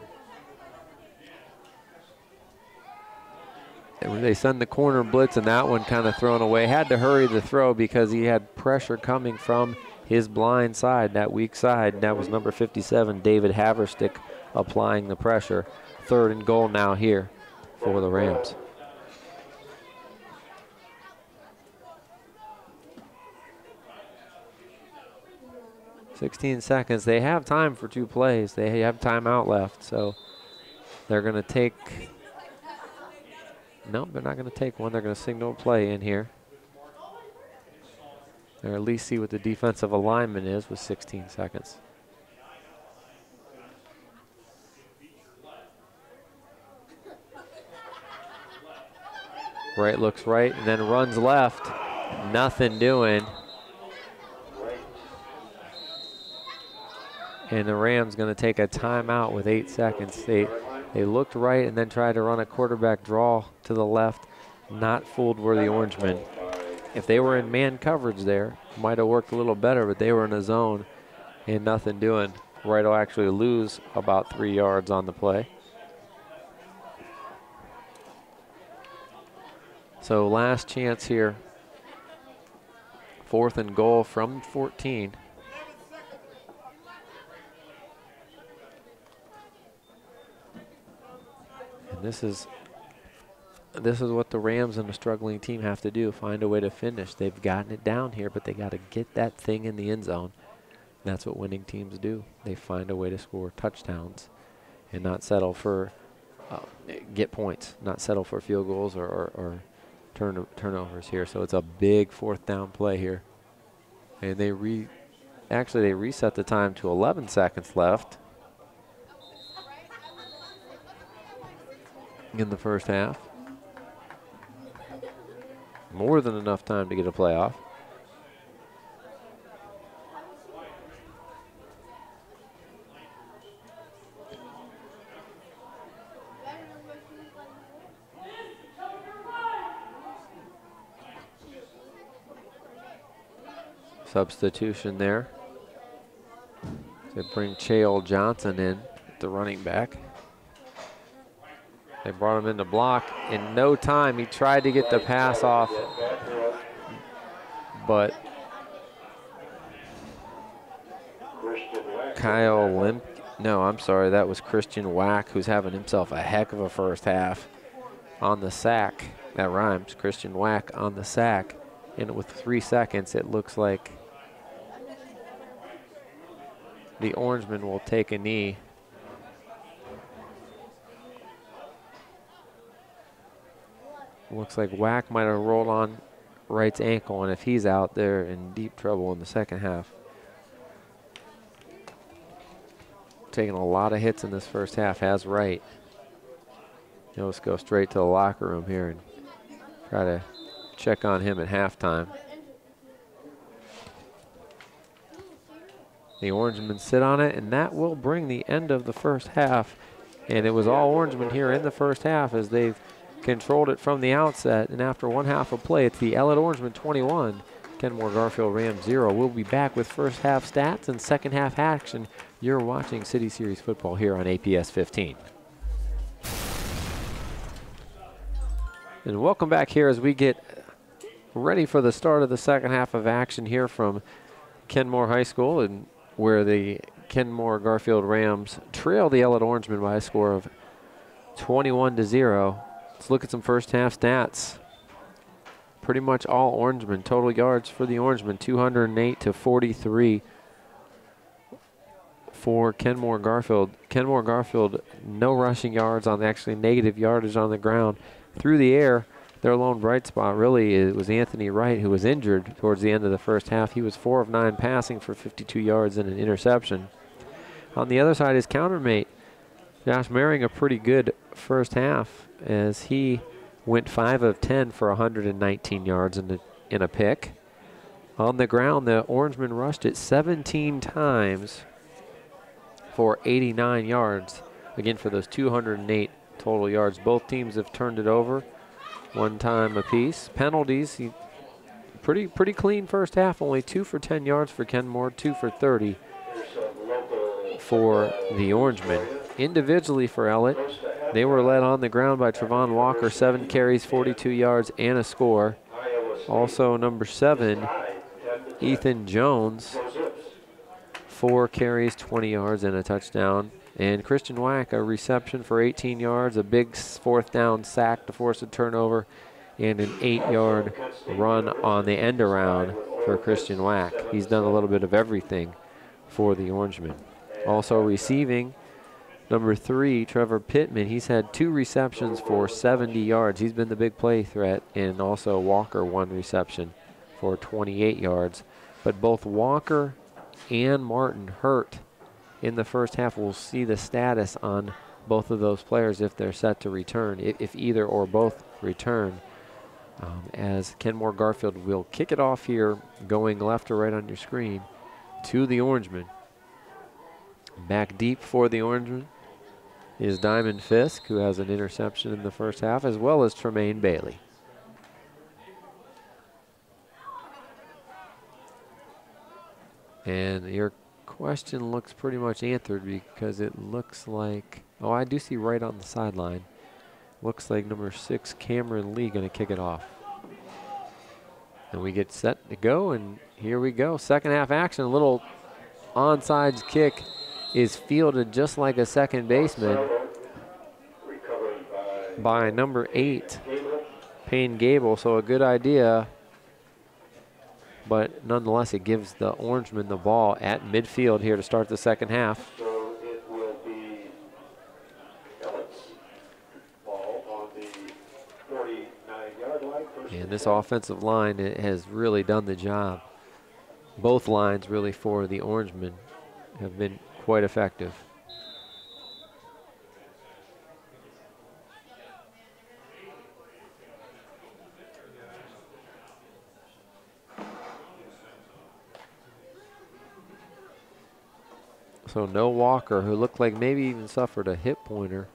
And they send the corner blitz, and that one kind of thrown away. Had to hurry the throw because he had pressure coming from his blind side, that weak side. That was number 57, David Haverstick, applying the pressure. 3rd and goal now here for the Rams. 16 seconds. They have time for 2 plays. They have timeout left, so they're going to take. No, they're not going to take one. They're going to signal a play in here. Or at least see what the defensive alignment is with 16 seconds. Right looks right and then runs left. Nothing doing. And the Rams going to take a timeout with 8 seconds. They looked right and then tried to run a quarterback draw to the left. Not fooled were the Orangemen. If they were in man coverage there, might have worked a little better, but they were in a zone and nothing doing. Wright will actually lose about 3 yards on the play. So last chance here. 4th and goal from 14. And this is what the Rams and a struggling team have to do, find a way to finish. They've gotten it down here, but they got to get that thing in the end zone. That's what winning teams do. They find a way to score touchdowns and not settle for get points, not settle for field goals or turnovers here. So it's a big 4th down play here. And they reset the time to 11 seconds left in the first half. More than enough time to get a playoff. Substitution there. They bring Chael Johnson in, the running back. They brought him in to block. In no time, he tried to get the pass off, but that was Christian Wack, who's having himself a heck of a first half on the sack. That rhymes, Christian Wack on the sack. And with 3 seconds, it looks like the Orangemen will take a knee. Looks like Wack might have rolled on Wright's ankle, and if he's out, they're in deep trouble in the second half. Taking a lot of hits in this first half has Wright. He'll just go straight to the locker room here and try to check on him at halftime. The Orangemen sit on it, and that will bring the end of the first half. And it was all Orangemen here in the first half as they've controlled it from the outset. And after 1 half of play, it's the Ellet Orangemen 21, Kenmore-Garfield Rams 0. We'll be back with first half stats and second half action. You're watching City Series football here on APS 15. And welcome back here as we get ready for the start of the second half of action here from Kenmore High School, and where the Kenmore-Garfield Rams trail the Ellet Orangemen by a score of 21-0. Let's look at some first half stats. Pretty much all Orangemen. Total yards for the Orangemen, 208 to 43 for Kenmore-Garfield. Kenmore-Garfield, no rushing yards, on actually negative yardage on the ground. Through the air, their lone bright spot really was Anthony Wright, who was injured towards the end of the first half. He was 4 of 9 passing for 52 yards and an interception. On the other side, his countermate, Josh Maring, a pretty good first half as he went 5 of 10 for 119 yards in a pick. On the ground, the Orangemen rushed it 17 times for 89 yards. Again, for those 208 total yards. Both teams have turned it over 1 time apiece. Penalties, pretty clean first half. Only 2 for 10 yards for Kenmore, 2 for 30 for the Orangemen. Individually for Ellet, they were led on the ground by Trevon Walker, 7 carries, 42 yards, and a score. Also number 7, Ethan Jones, 4 carries, 20 yards, and a touchdown. And Christian Wack, a reception for 18 yards, a big 4th down sack to force a turnover, and an 8-yard run on the end around for Christian Wack. He's done a little bit of everything for the Orangemen. Also receiving, number 3, Trevor Pittman. He's had 2 receptions for 70 yards. He's been the big play threat, and also Walker 1 reception for 28 yards. But both Walker and Martin hurt in the first half. We'll see the status on both of those players if they're set to return, if either or both return. As Kenmore-Garfield will kick it off here, going left or right on your screen, to the Orangemen. Back deep for the Orangemen is Diamond Fisk, who has an interception in the first half, as well as Tremaine Bailey. And your question looks pretty much answered because it looks like, oh, I do see right on the sideline. Looks like number 6, Cameron Lee, going to kick it off. And we get set to go, and here we go. Second half action. A little onside kick is fielded just like a second baseman by number 8, Payne Gable. So a good idea, but nonetheless, it gives the Orangemen the ball at midfield here to start the second half. So it will be Ellet's ball on the 49-yard line. And this offensive line has really done the job. Both lines really for the Orangemen have been quite effective. So no Walker, who looked like maybe even suffered a hip pointer.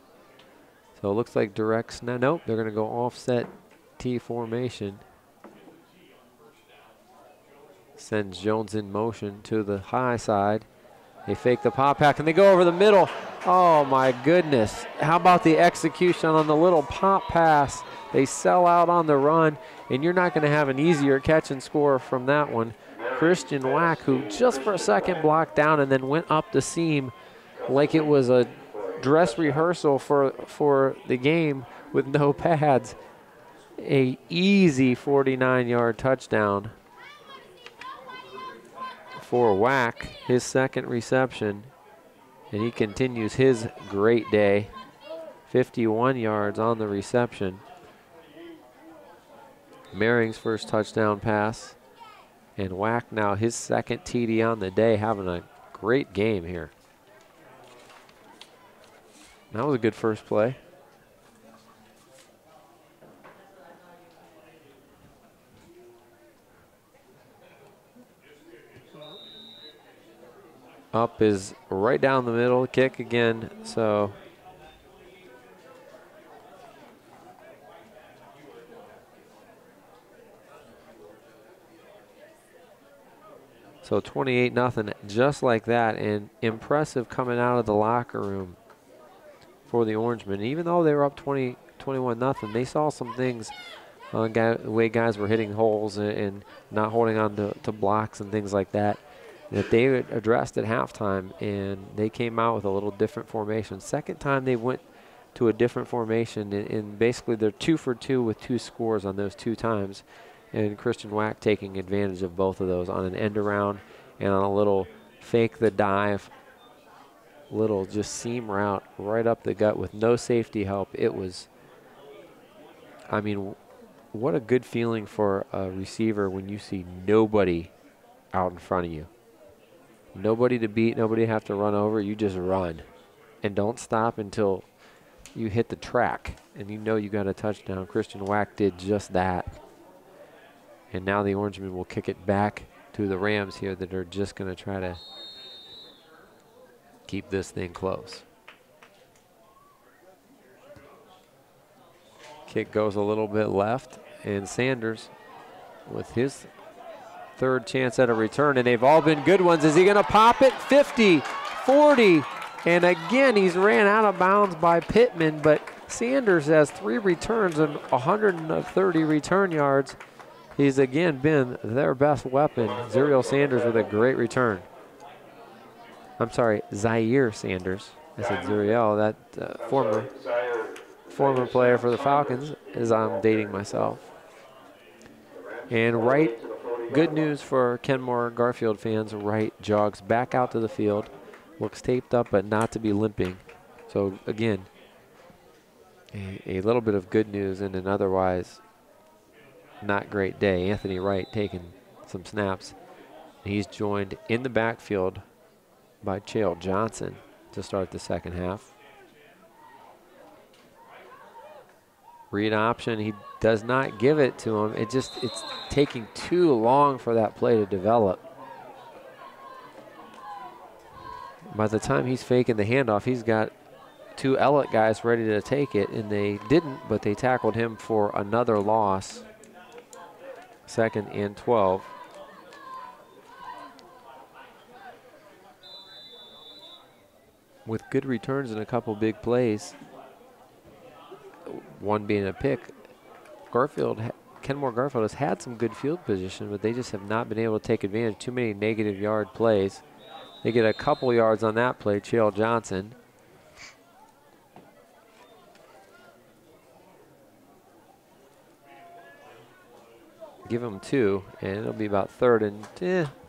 So it looks like direct snap. Nope, they're going to go offset T formation. Sends Jones in motion to the high side. They fake the pop pack and they go over the middle. Oh my goodness. How about the execution on the little pop pass? They sell out on the run, and you're not going to have an easier catch and score from that one. Christian Wack, who just for a second blocked down and then went up the seam like it was a dress rehearsal for the game with no pads. A easy 49-yard touchdown for Wack, his second reception, and he continues his great day. 51 yards on the reception. Maring's first touchdown pass, and Wack now his second TD on the day, having a great game here. That was a good first play. Up is right down the middle, kick again, so so 28-0, just like that, and impressive coming out of the locker room for the Orangemen. Even though they were up 21-0, they saw some things, the way guys were hitting holes and not holding on to blocks and things like that, that they addressed at halftime, and they came out with a little different formation. Second time they went to a different formation, and basically they're 2 for 2 with 2 scores on those 2 times, and Christian Wack taking advantage of both of those on an end around and on a little fake the dive, little just seam route right up the gut with no safety help. It was, I mean, what a good feeling for a receiver when you see nobody out in front of you. Nobody to beat, nobody to have to run over. You just run and don't stop until you hit the track and you know you got a touchdown. Christian Wack did just that. And now the Orangemen will kick it back to the Rams here that are just going to try to keep this thing close. Kick goes a little bit left, and Sanders with his third chance at a return, and they've all been good ones. Is he going to pop it? 50, 40, and again he's ran out of bounds by Pittman, but Sanders has 3 returns and 130 return yards. He's again been their best weapon. Zuriel Sanders with a great return. I'm sorry, Zaire Sanders. I said Zuriel, that former player for the Falcons, as I'm dating myself. And Wright, good news for Kenmore-Garfield fans, Wright jogs back out to the field, looks taped up but not to be limping. So again, a little bit of good news in an otherwise not great day. Anthony Wright taking some snaps. He's joined in the backfield by Chael Johnson to start the second half. Read option, he does not give it to him. It's taking too long for that play to develop. By the time he's faking the handoff, he's got 2 Ellet guys ready to take it, and they didn't, but they tackled him for another loss. 2nd and 12. with good returns and a couple big plays, one being a pick. Kenmore-Garfield has had some good field position, but they just have not been able to take advantage. Too many negative yard plays. They get a couple yards on that play, Chael Johnson. Give them 2, and it'll be about third and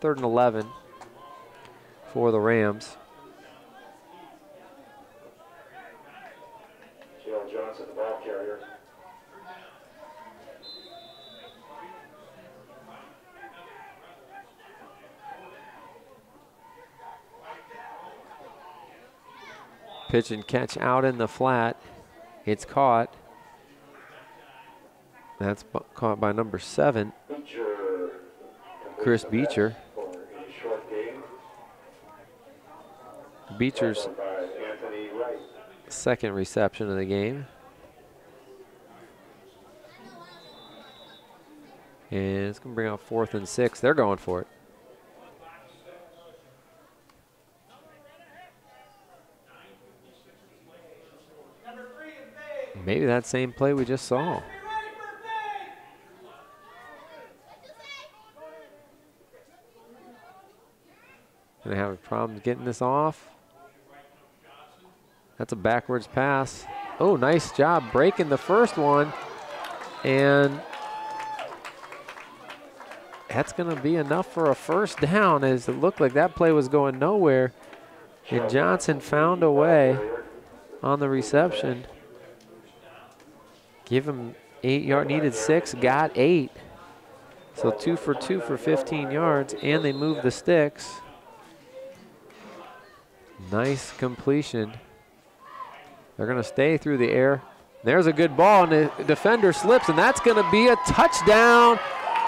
11 for the Rams. Chael Johnson, the ball carrier. Pitch and catch out in the flat. It's caught. That's caught by number 7, Chris Beecher. Beecher's second reception of the game. And it's going to bring out 4th and 6. They're going for it. Maybe that same play we just saw. Gonna have problems getting this off. That's a backwards pass. Oh, nice job breaking the first one. And that's gonna be enough for a first down, as it looked like that play was going nowhere. And Johnson found a way on the reception. Give him 8 yards, needed 6, got 8. So 2 for 2 for 15 yards, and they moved the sticks. Nice completion. They're going to stay through the air. There's a good ball, and the defender slips, and that's going to be a touchdown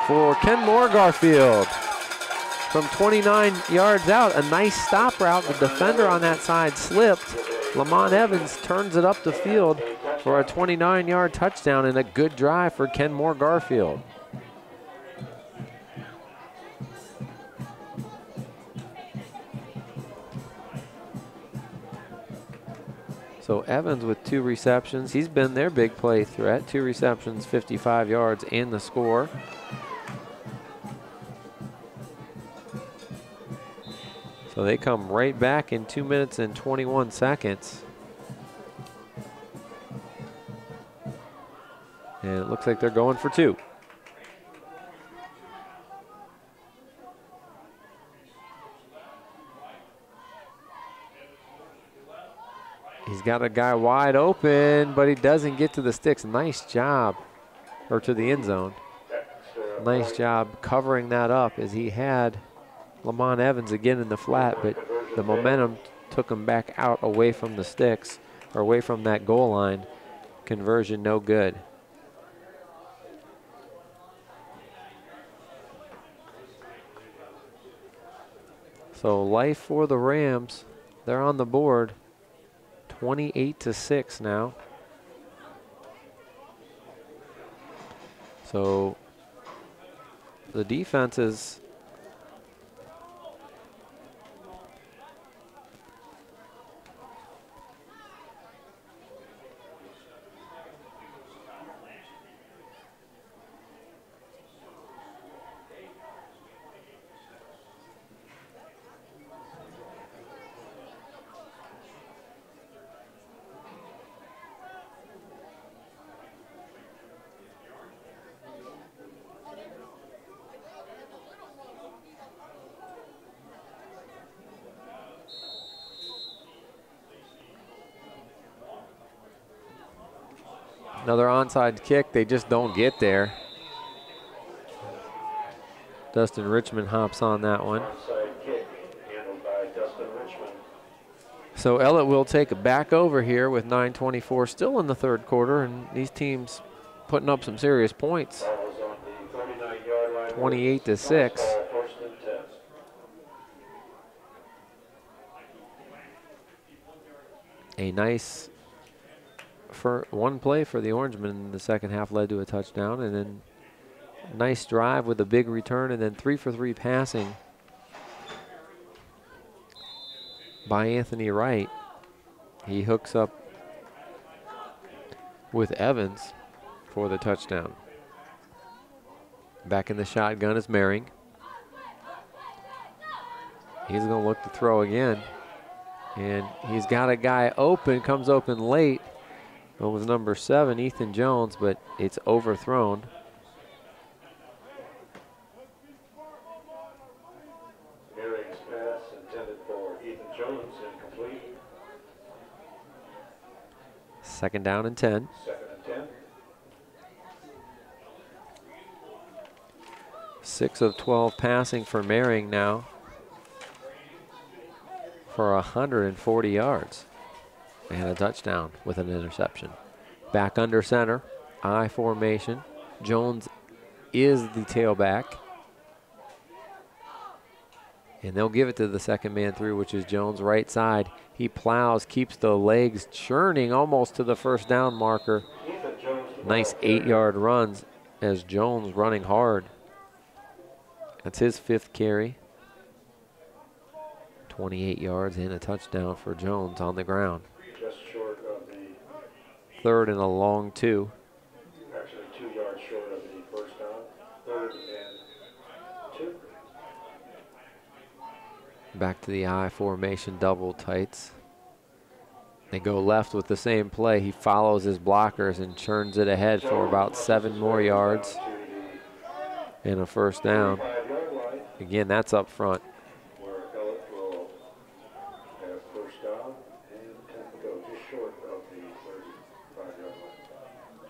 for Kenmore-Garfield. From 29 yards out, a nice stop route. The defender on that side slipped. Lamont Evans turns it up the field for a 29-yard touchdown and a good drive for Kenmore-Garfield. So Evans with 2 receptions. He's been their big play threat. 2 receptions, 55 yards, and the score. So they come right back in 2 minutes and 21 seconds. And it looks like they're going for 2. He's got a guy wide open, but he doesn't get to the sticks. Nice job, or to the end zone. Nice job covering that up, as he had Lamont Evans again in the flat, but the momentum took him back out away from the sticks, or away from that goal line. Conversion no good. So life for the Rams. They're on the board. 28-6 now. So the defense is another onside kick. They just don't get there. Dustin Richmond hops on that one. Onside kick handled by Dustin Richmond. So Ellet will take it back over here with 9:24 still in the third quarter, and these teams putting up some serious points. Ball is on the 39-yard line. 28-6. First and 10. A nice one play for the Orangemen in the second half led to a touchdown, and then a nice drive with a big return, and then 3 for 3 passing by Anthony Wright. He hooks up with Evans for the touchdown. Back in the shotgun is Merring. He's going to look to throw again. And he's got a guy open, comes open late. It was number 7, Ethan Jones, but it's overthrown. Merring's pass intended for Ethan Jones, incomplete. 2nd down and 10. 2nd and 10. 6 of 12 passing for Merring now for 140 yards and a touchdown with an interception. Back under center, I formation. Jones is the tailback. And they'll give it to the second man through, which is Jones, right side. He plows, keeps the legs churning almost to the first down marker. Nice 8-yard runs as Jones running hard. That's his 5th carry. 28 yards and a touchdown for Jones on the ground. Just short of the 3rd and a long 2. actually 2 yards short of the first down. 3rd and 2. Back to the I formation, double tights. They go left with the same play. He follows his blockers and churns it ahead for about 7 more yards and a first down. Again, that's up front. Where Ellet will have first down and 10 to go, just short of the 35-yard line.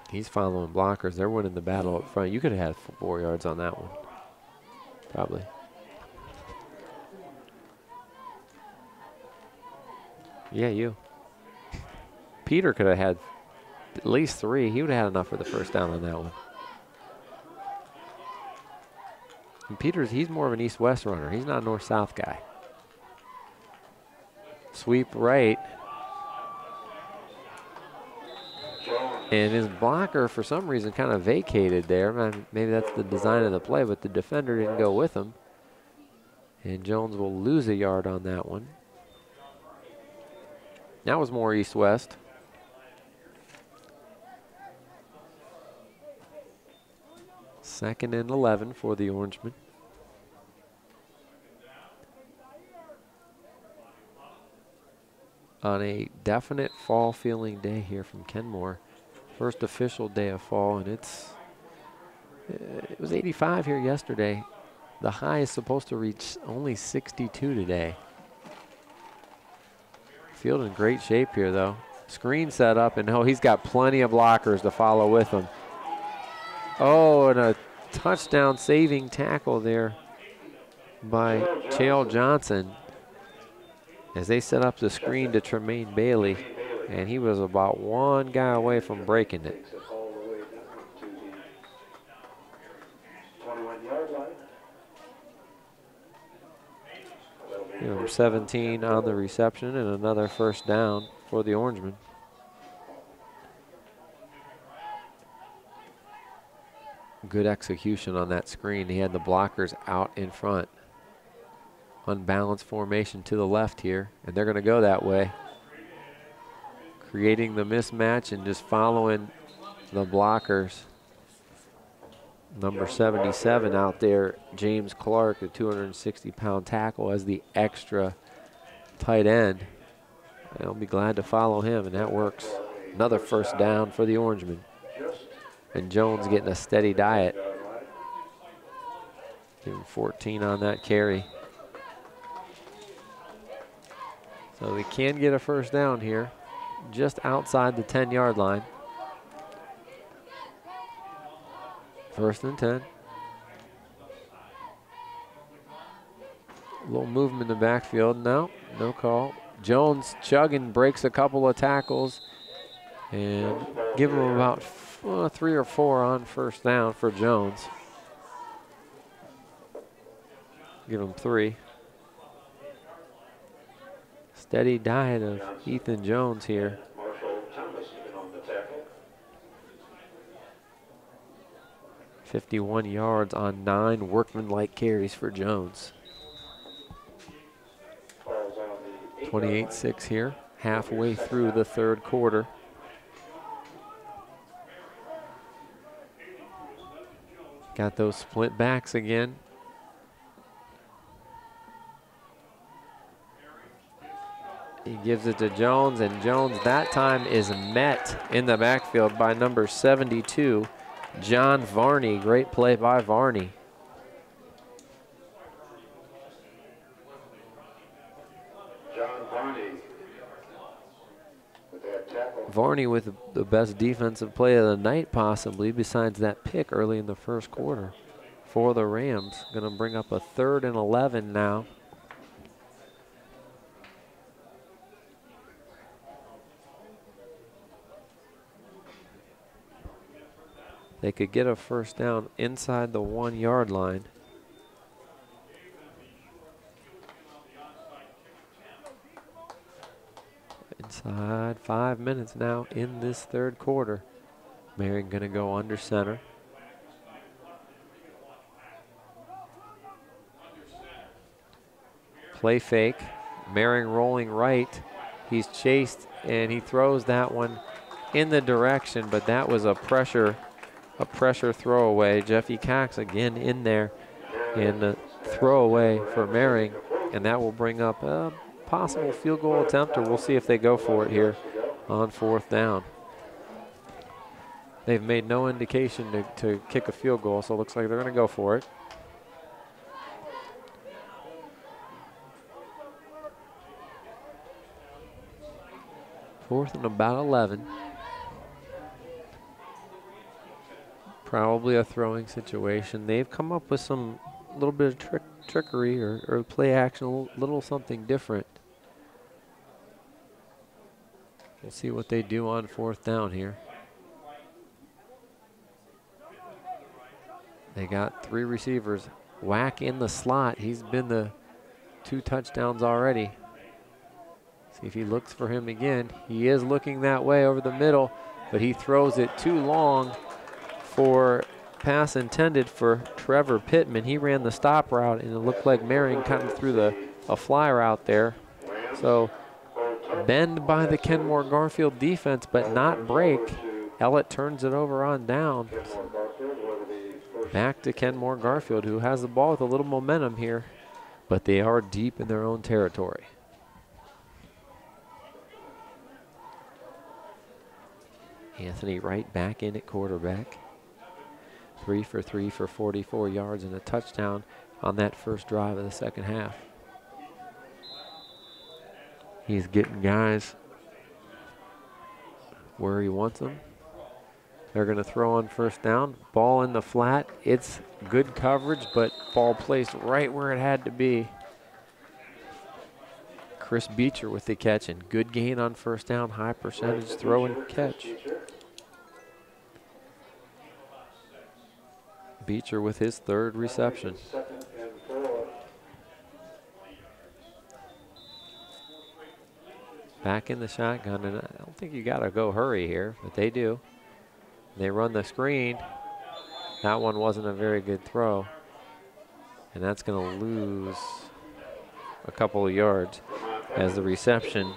He's following blockers. They're winning the battle up front. You could have had 4 yards on that one, probably. Yeah, you. Peter could have had at least 3. He would have had enough for the first down on that one. And Peters, he's more of an east-west runner. He's not a north-south guy. Sweep right. And his blocker, for some reason, kind of vacated there. Maybe that's the design of the play, but the defender didn't go with him. And Jones will lose a yard on that one. That was more east-west. Second and 11 for the Orangemen. On a definite fall feeling day here from Kenmore. First official day of fall, and it was 85 here yesterday. The high is supposed to reach only 62 today. Field in great shape here, though. Screen set up, and he's got plenty of blockers to follow with him. Oh, and a touchdown saving tackle there by Chael Johnson as they set up the screen to Tremaine Bailey, and he was about 1 guy away from breaking it. Number 17 on the reception and another first down for the Orangemen. Good execution on that screen. He had the blockers out in front. Unbalanced formation to the left here, and they're going to go that way. Creating the mismatch and just following the blockers. Number 77 out there, James Clark, a 260-pound tackle, as the extra tight end. They'll be glad to follow him, and that works. Another first down for the Orangemen. And Jones getting a steady diet. Give him 14 on that carry. So they can get a first down here, just outside the 10-yard line. First and 10. A little movement in the backfield. No call. Jones chugging, breaks a couple of tackles, and give him about 3 or 4 on first down for Jones. Give him 3. Steady diet of Ethan Jones here. 51 yards on 9 workmanlike carries for Jones. 28-6 here, halfway through the third quarter. Got those split backs again. He gives it to Jones, and Jones that time is met in the backfield by number 72, John Varney. Great play by Varney. Varney with the best defensive play of the night possibly, besides that pick early in the first quarter for the Rams. Gonna bring up a 3rd and 11 now. They could get a first down inside the 1-yard line. Inside 5 minutes now in this third quarter. Marion gonna go under center. Play fake. Marion rolling right. He's chased and he throws that one in the direction, but that was a pressure throwaway. Jeffy Cox again in there in the throwaway for Marion, and that will bring up a possible field goal attempt, or we'll see if they go for it here on 4th down. They've made no indication to kick a field goal, so it looks like they're going to go for it. Fourth and about 11. Probably a throwing situation. They've come up with some little bit of trickery or play action, a little something different. We'll see what they do on 4th down here. They got 3 receivers. Whack in the slot. He's been the 2 touchdowns already. See if he looks for him again. He is looking that way over the middle, but he throws it too long for pass intended for Trevor Pittman. He ran the stop route, and it looked like Marion cutting through a fly route there. So bend by the Kenmore-Garfield defense, but not break. Ellet turns it over on down. Back to Kenmore-Garfield, who has the ball with a little momentum here, but they are deep in their own territory. Anthony Wright back in at quarterback. 3 for 3 for 44 yards and a touchdown on that first drive of the second half. He's getting guys where he wants them. They're going to throw on 1st down. Ball in the flat. It's good coverage, but ball placed right where it had to be. Chris Beecher with the catch, and good gain on 1st down. High percentage throw and catch. Beecher with his 3rd reception. Back in the shotgun, and I don't think you got to go hurry here, but they do. They run the screen. That one wasn't a very good throw, and that's going to lose a couple of yards as the reception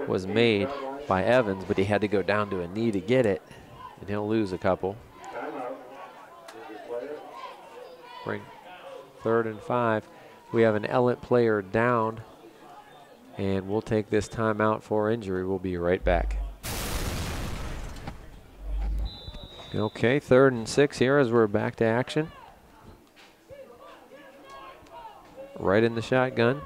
was made by Evans, but he had to go down to a knee to get it, and he'll lose a couple. Bring 3rd and 5. We have an Ellet player down, and we'll take this timeout for injury. We'll be right back. Okay, 3rd and 6 here as we're back to action. Right in the shotgun.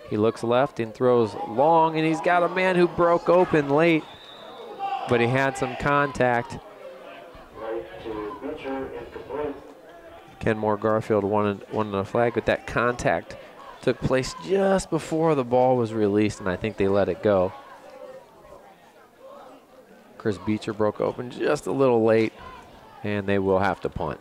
He looks left and throws long, and he's got a man who broke open late, but he had some contact. Kenmore-Garfield wanted a flag, but that contact took place just before the ball was released, and I think they let it go. Chris Beecher broke open just a little late, and they will have to punt.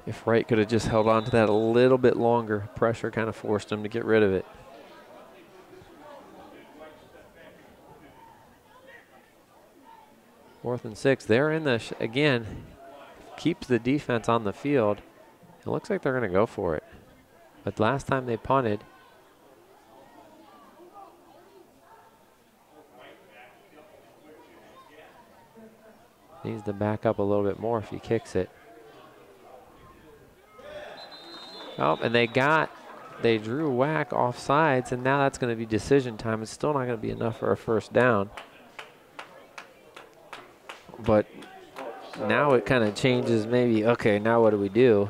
If Wright could have just held on to that a little bit longer, pressure kind of forced him to get rid of it. Fourth and 6. They're in the, again, keeps the defense on the field. It looks like they're going to go for it. But last time they punted, needs to back up a little bit more if he kicks it. Oh, and they drew whack off sides, and now that's going to be decision time. It's still not going to be enough for a first down. But now it kind of changes maybe, okay, now what do we do?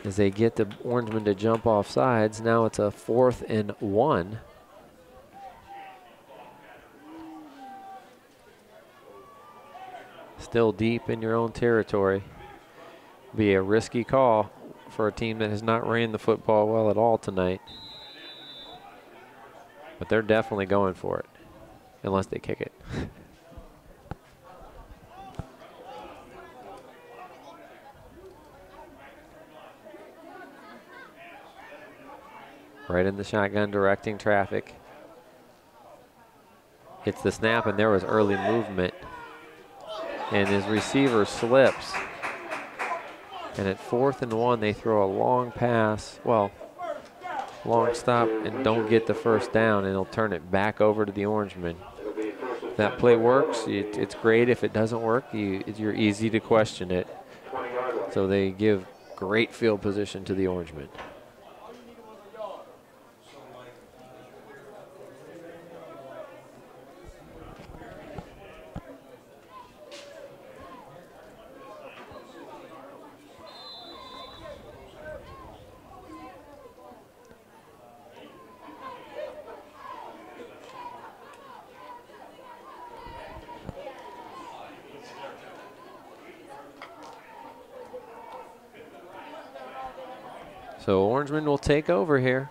As they get the Orangemen to jump off sides, now it's a 4th and 1. Still deep in your own territory. Be a risky call for a team that has not ran the football well at all tonight. But they're definitely going for it, unless they kick it. Right in the shotgun, directing traffic. Hits the snap, and there was early movement. And his receiver slips. And at 4th and 1, they throw a long pass. Well, long stop and don't get the first down, and they'll turn it back over to the Orangemen. If that play works, it's great. If it doesn't work, you're easy to question it. So they give great field position to the Orangemen. So Orangemen will take over here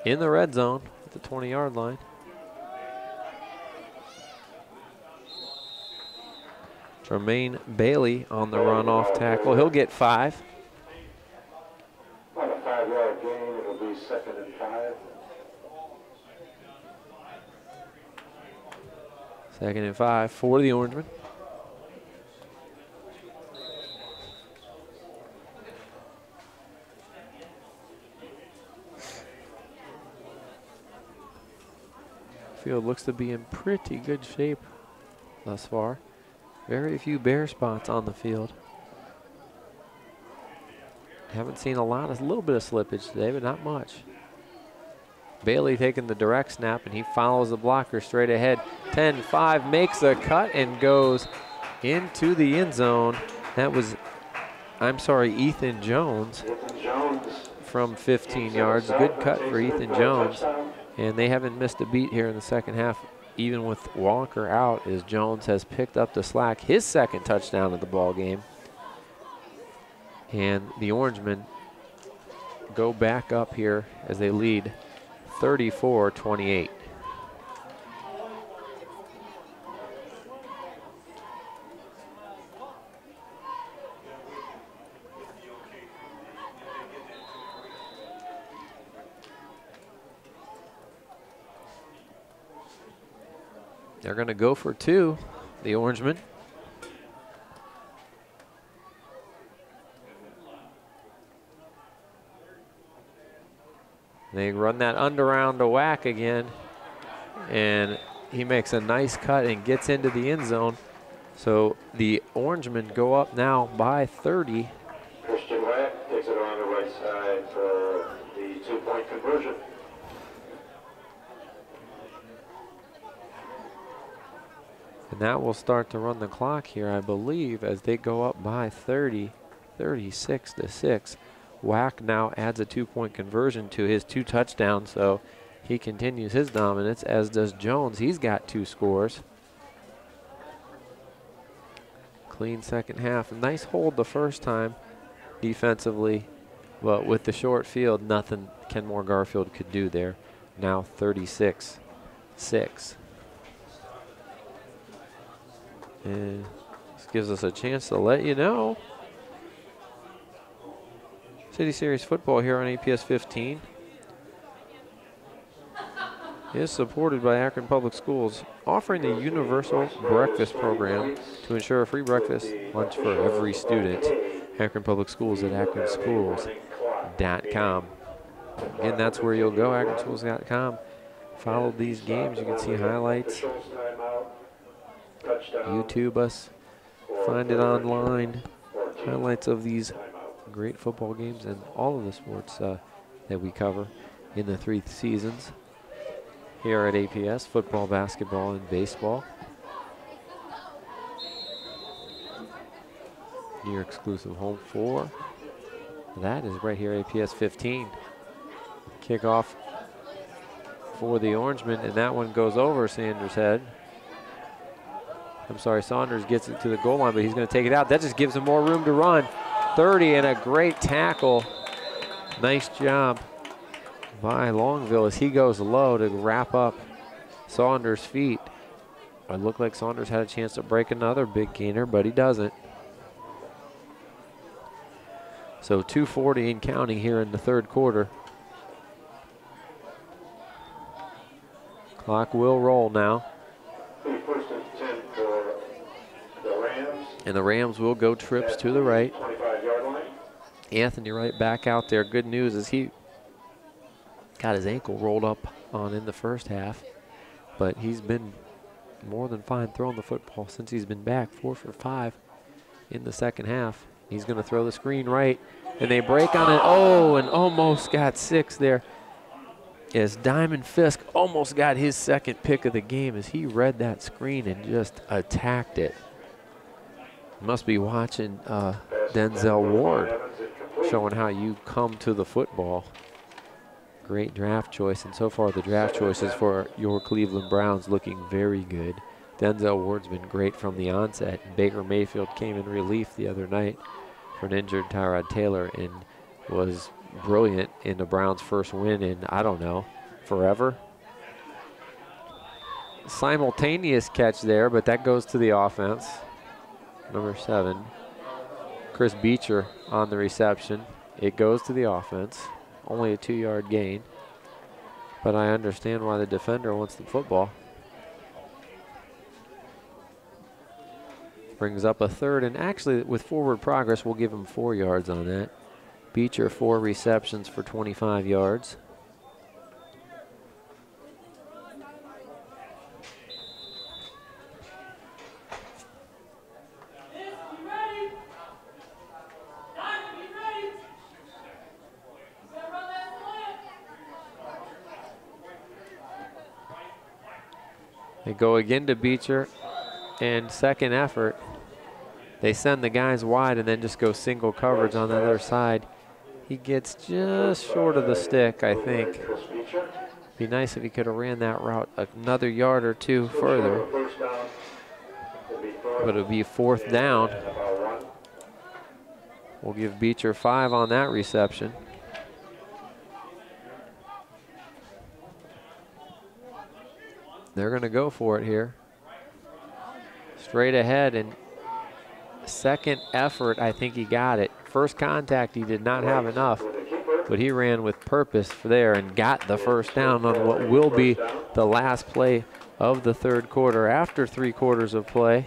in the red zone at the 20-yard line. Tremaine Bailey on the run-off tackle. He'll get 5. On a 5-yard gain, it'll be 2nd and 5. 2nd and 5 for the Orangemen. Field looks to be in pretty good shape thus far. Very few bare spots on the field. Haven't seen a little bit of slippage today, but not much. Bailey taking the direct snap, and he follows the blocker straight ahead. 10-5 makes a cut and goes into the end zone. That was, Ethan Jones from 15 yards. Good cut for Ethan Jones. And they haven't missed a beat here in the second half, even with Walker out, as Jones has picked up the slack. His 2nd touchdown of the ball game. And the Orangemen go back up here as they lead 34-28. They're going to go for 2, the Orangemen. They run that underround to whack again, and he makes a nice cut and gets into the end zone. So the Orangemen go up now by 30. Christian Whack takes it around the right side for the 2-point conversion. And that will start to run the clock here, I believe, as they go up by 30, 36-6. Whack now adds a 2-point conversion to his 2 touchdowns, so he continues his dominance, as does Jones. He's got 2 scores. Clean second half. A nice hold the first time defensively, but with the short field, nothing Kenmore-Garfield could do there. Now 36-6. And this gives us a chance to let you know City Series football here on APS 15 is supported by Akron Public Schools, offering a universal breakfast program to ensure a free breakfast lunch for every student. Akron Public Schools at akronschools.com. Again, that's where you'll go, akronschools.com. Follow these games. You can see highlights. YouTube us. Find it online. Highlights of these great football games and all of the sports that we cover in the 3 seasons here at APS, football, basketball, and baseball. Your exclusive home for that is right here, APS 15. Kickoff for the Orangemen, and that one goes over Sanders' head. I'm sorry, Saunders gets it to the goal line, but he's going to take it out. That just gives him more room to run. 30 and a great tackle. Nice job by Longville as he goes low to wrap up Saunders' feet. It looked like Saunders had a chance to break another big gainer, but he doesn't. So 2:40 and counting here in the 3rd quarter. Clock will roll now. First and 10 for the Rams. And the Rams will go trips to the right. 25-yard line. Anthony Wright back out there. Good news is he got his ankle rolled up on in the first half, but he's been more than fine throwing the football since he's been back. 4 for 5 in the second half. He's going to throw the screen right, and they break on it. Oh, and almost got 6 there. As Diamond Fisk almost got his 2nd pick of the game as he read that screen and just attacked it. Must be watching Denzel Ward showing how you come to the football. Great draft choice, and so far the draft choices for your Cleveland Browns looking very good. Denzel Ward's been great from the onset. Baker Mayfield came in relief the other night for an injured Tyrod Taylor and was brilliant in the Browns' first win in, I don't know, forever. Simultaneous catch there, but that goes to the offense. Number 7, Chris Beecher on the reception. It goes to the offense. Only a 2-yard gain, but I understand why the defender wants the football. Brings up a 3rd, and actually with forward progress, we'll give him 4 yards on that. Beecher 4 receptions for 25 yards. They go again to Beecher, and 2nd effort. They send the guys wide and then just go single coverage on the other side. He gets just short of the stick, I think. Be nice if he could have ran that route another yard or 2 further. But it'll be 4th down. We'll give Beecher 5 on that reception. They're going to go for it here. Straight ahead, and 2nd effort, I think he got it. First contact, he did not have enough, but he ran with purpose there and got the 1st down on what will be the last play of the 3rd quarter. After 3 quarters of play,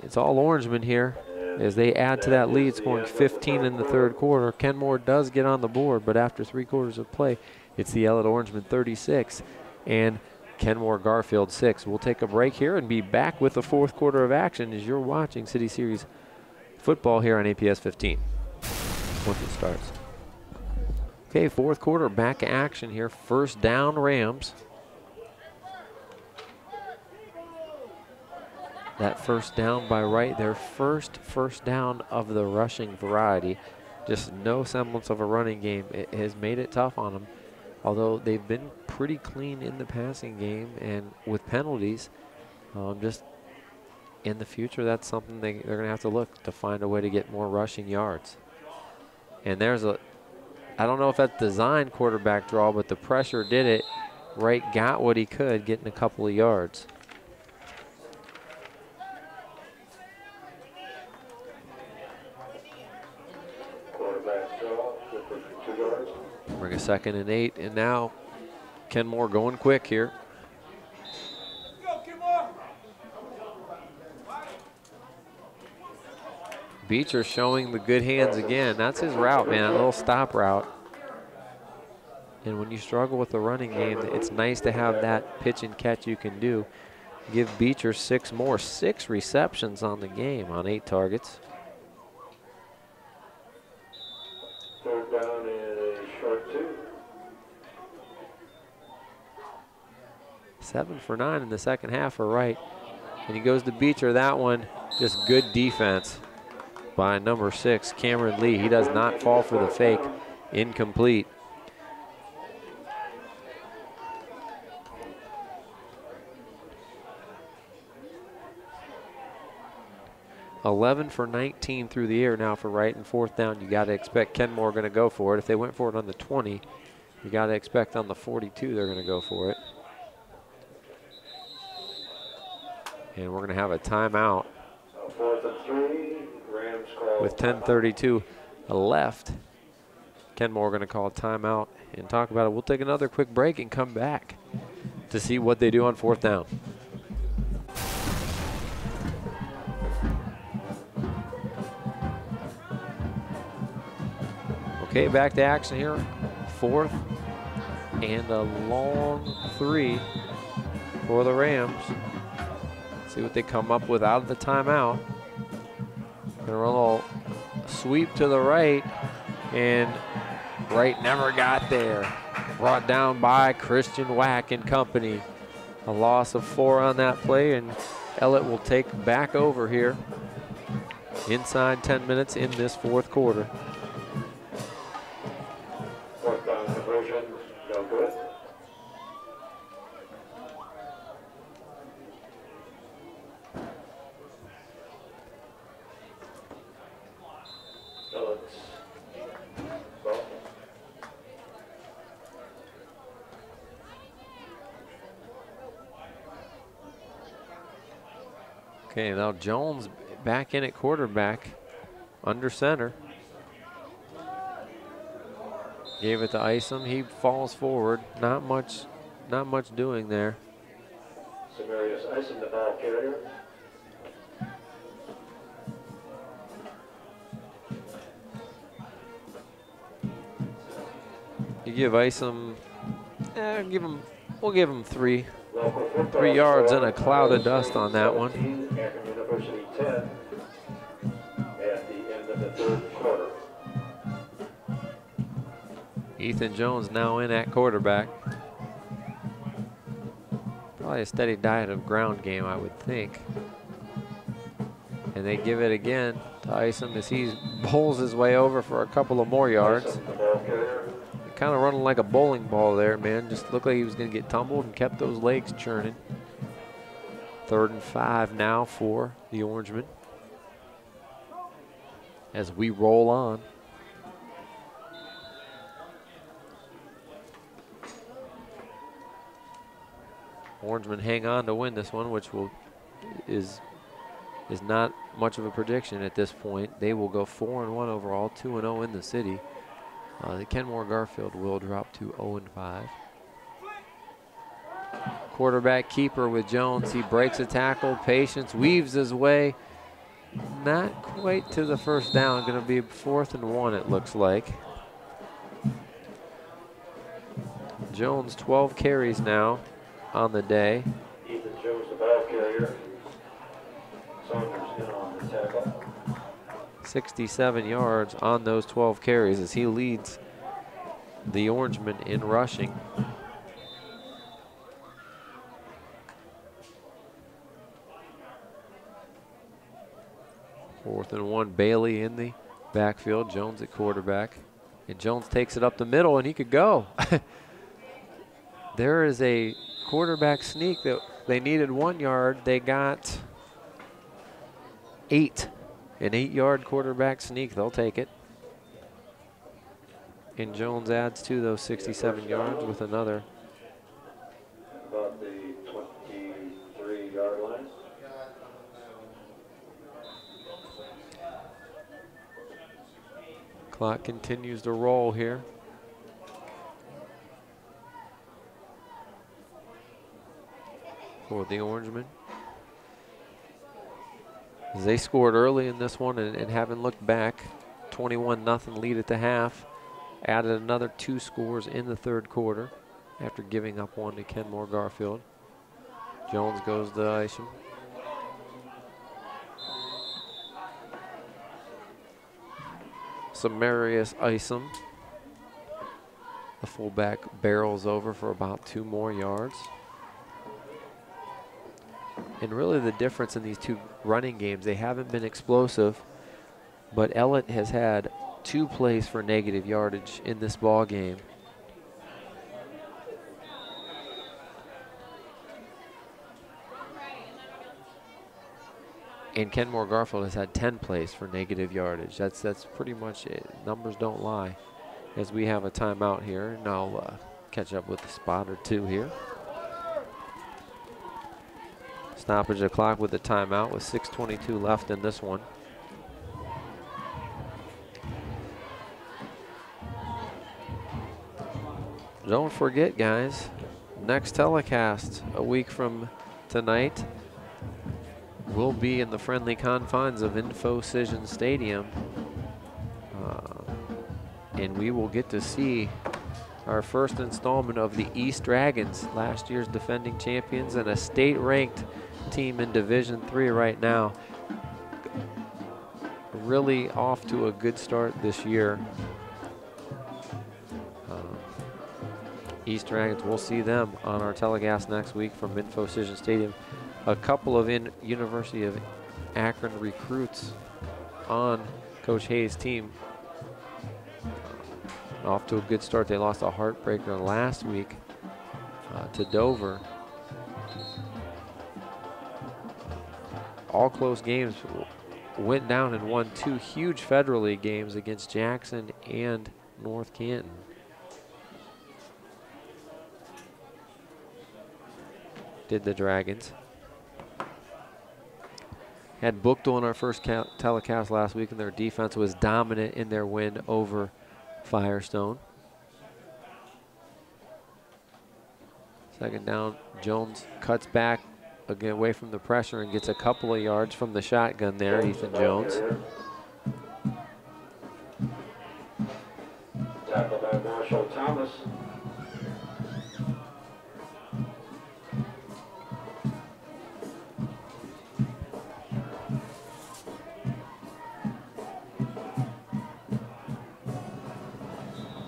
it's all Orangemen here as they add to that lead, scoring 15 in the 3rd quarter. Kenmore does get on the board, but after 3 quarters of play, it's the Ellet Orangemen 36 and Kenmore-Garfield 6. We'll take a break here and be back with the 4th quarter of action as you're watching City Series football here on APS 15 once it starts. Okay, 4th quarter, back action here. 1st down, Rams. That 1st down by Wright, their first down of the rushing variety. Just no semblance of a running game. It has made it tough on them. Although they've been pretty clean in the passing game and with penalties. Just in the future, that's something they're going to have to look to find a way to get more rushing yards. And there's a, I don't know if that's design quarterback draw, but the pressure did it. Wright got what he could, getting a couple of yards. Bring a 2nd and 8, and now Kenmore going quick here. Beecher showing the good hands again. That's his route, man, a little stop route. And when you struggle with the running game, it's nice to have that pitch and catch you can do. Give Beecher 6 more. 6 receptions on the game on 8 targets. Third down and a short 2. 7 for 9 in the second half for Wright. And he goes to Beecher. That one, just good defense by number 6, Cameron Lee. He does not fall for the fake. Incomplete. $11 for 19 through the air now for Wright, and 4th down. You got to expect Kenmore going to go for it. If they went for it on the 20, you got to expect on the 42 they're going to go for it. And we're going to have a timeout. 4th and 3, Rams call. With 10:32 left, Kenmore going to call a timeout and talk about it. We'll take another quick break and come back to see what they do on 4th down. Okay, back to action here. 4th and a long 3 for the Rams. See what they come up with out of the timeout. Gonna run a little sweep to the right, and Wright never got there. Brought down by Christian Wack and company. A loss of 4 on that play, and Ellet will take back over here inside 10 minutes in this 4th quarter. 4th down conversion, no good. Okay, now Jones back in at quarterback, under center. Gave it to Isom. He falls forward. Not much doing there. Samarius Isom, the ball carrier. You give Isom, we'll give him 3 yards and a cloud of dust on that one. Akron University 10 at the end of the 3rd quarter. Ethan Jones now in at quarterback. Probably a steady diet of ground game, I would think. And they give it again to Isom as he bowls his way over for a couple of more yards. Kind of running like a bowling ball there, man. Just looked like he was going to get tumbled and kept those legs churning. 3rd and 5 now for the Orangemen as we roll on. Orangemen hang on to win this one, which is not much of a prediction at this point. They will go 4-1 overall, 2-0 in the city. The Kenmore-Garfield will drop to 0-5. Quarterback keeper with Jones. He breaks a tackle, patience, weaves his way. Not quite to the 1st down. Going to be 4th and 1, it looks like. Jones, 12 carries now on the day. Ethan Jones, the ball carrier. Saunders in on the tackle. 67 yards on those 12 carries as he leads the Orangemen in rushing. Fourth and 1, Bailey in the backfield, Jones at quarterback. And Jones takes it up the middle, and he could go. There is a quarterback sneak that they needed 1 yard. They got 8. An 8-yard quarterback sneak, they'll take it. And Jones adds to those 67 yards with another. About the 23-yard line. Clock continues to roll here. For the Orangemen. They scored early in this one and haven't looked back. 21-0 lead at the half. Added another 2 scores in the third quarter after giving up one to Kenmore-Garfield. Jones goes to Isham. Samarius Isom, the fullback, barrels over for about 2 more yards. And really the difference in these 2 running games, they haven't been explosive, but Ellet has had 2 plays for negative yardage in this ball game. And Kenmore-Garfield has had 10 plays for negative yardage. That's pretty much it. Numbers don't lie. As we have a timeout here, and I'll catch up with a spot or 2 here. Stoppage of clock with the timeout with 6:22 left in this one. Don't forget, guys, next telecast a week from tonight will be in the friendly confines of Infocision Stadium. And we will get to see our first installment of the East Dragons, last year's defending champions and a state-ranked team in Division III right now. Really off to a good start this year. East Dragons, we'll see them on our telecast next week from Infocision Stadium. A couple of University of Akron recruits on Coach Hayes' team. Off to a good start. They lost a heartbreaker last week to Dover. All close games. Went down and won 2 huge Federal League games against Jackson and North Canton. Did the Dragons. Had Bookdale in our first telecast last week, and their defense was dominant in their win over Firestone. Second down, Jones cuts back again away from the pressure and gets a couple of yards from the shotgun there, Ethan Jones. Tackled by Marshall Thomas.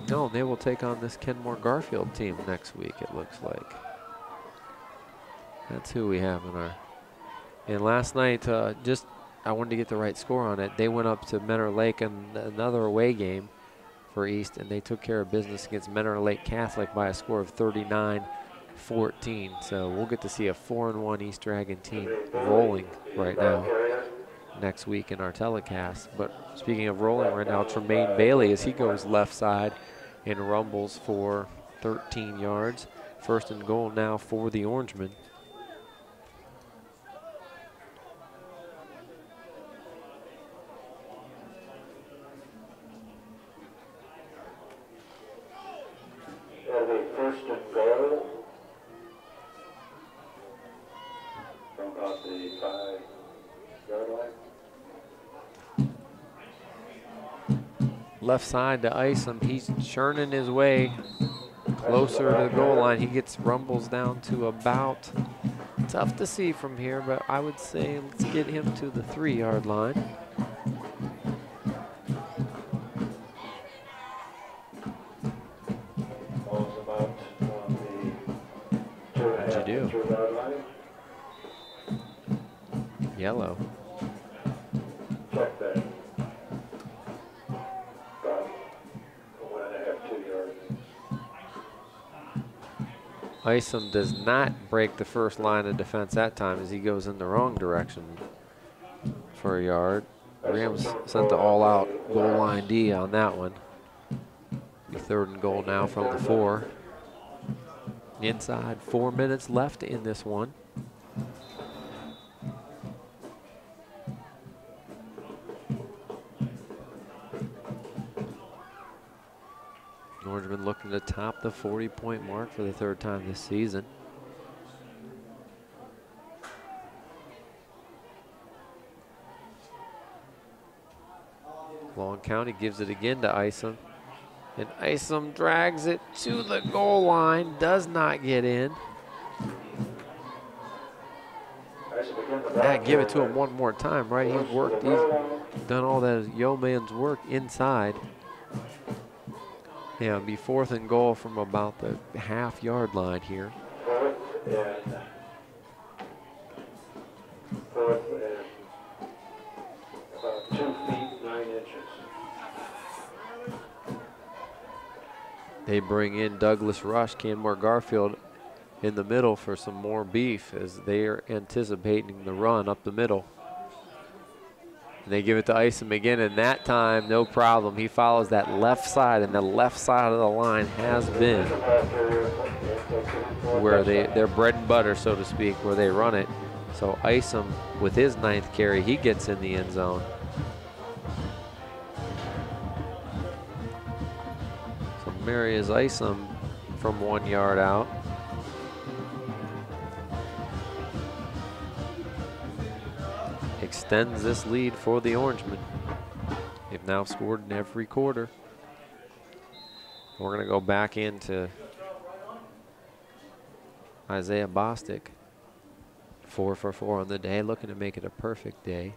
No, they will take on this Kenmore-Garfield team next week, it looks like. That's who we have in our. And last night, I wanted to get the right score on it. They went up to Menor Lake in another away game for East, and they took care of business against Menor Lake Catholic by a score of 39-14. So we'll get to see a 4-1 East Dragon team rolling right now next week in our telecast. But speaking of rolling right now, Tremaine Bailey, as he goes left side and rumbles for 13 yards. First and goal now for the Orangemen. It'll be first and goal from about the 5-yard line. Left side to Isom. He's churning his way closer to the goal line. He gets rumbles down to about, tough to see from here, but I would say let's get him to the 3-yard line. What'd you do? Yellow. Check that. About 1.5, 2 yards. Isom does not break the first line of defense that time as he goes in the wrong direction for a yard. Rams sent the all-out goal line D on that one. The 3rd and goal now from the 4. Inside 4 minutes left in this one. Orangemen looking to top the 40-point mark for the 3rd time this season. Long County gives it again to Isom. And Isom drags it to the goal line, does not get in. Give it to him one more time, right? He's done all that yeoman's work inside. Yeah, it'll be 4th and goal from about the half-yard line here. Fourth and about 2 feet, 9 inches. They bring in Douglas Rush, Kenmore-Garfield in the middle for some more beef as they are anticipating the run up the middle. And they give it to Isom again, and that time, no problem. He follows that left side, and the left side of the line has been where their bread and butter, so to speak, where they run it. So Isom, with his 9th carry, he gets in the end zone. So Marius Isom from 1 yard out. Extends this lead for the Orangemen. They've now scored in every quarter. We're going to go back into Isaiah Bostic. 4 for 4 on the day, looking to make it a perfect day.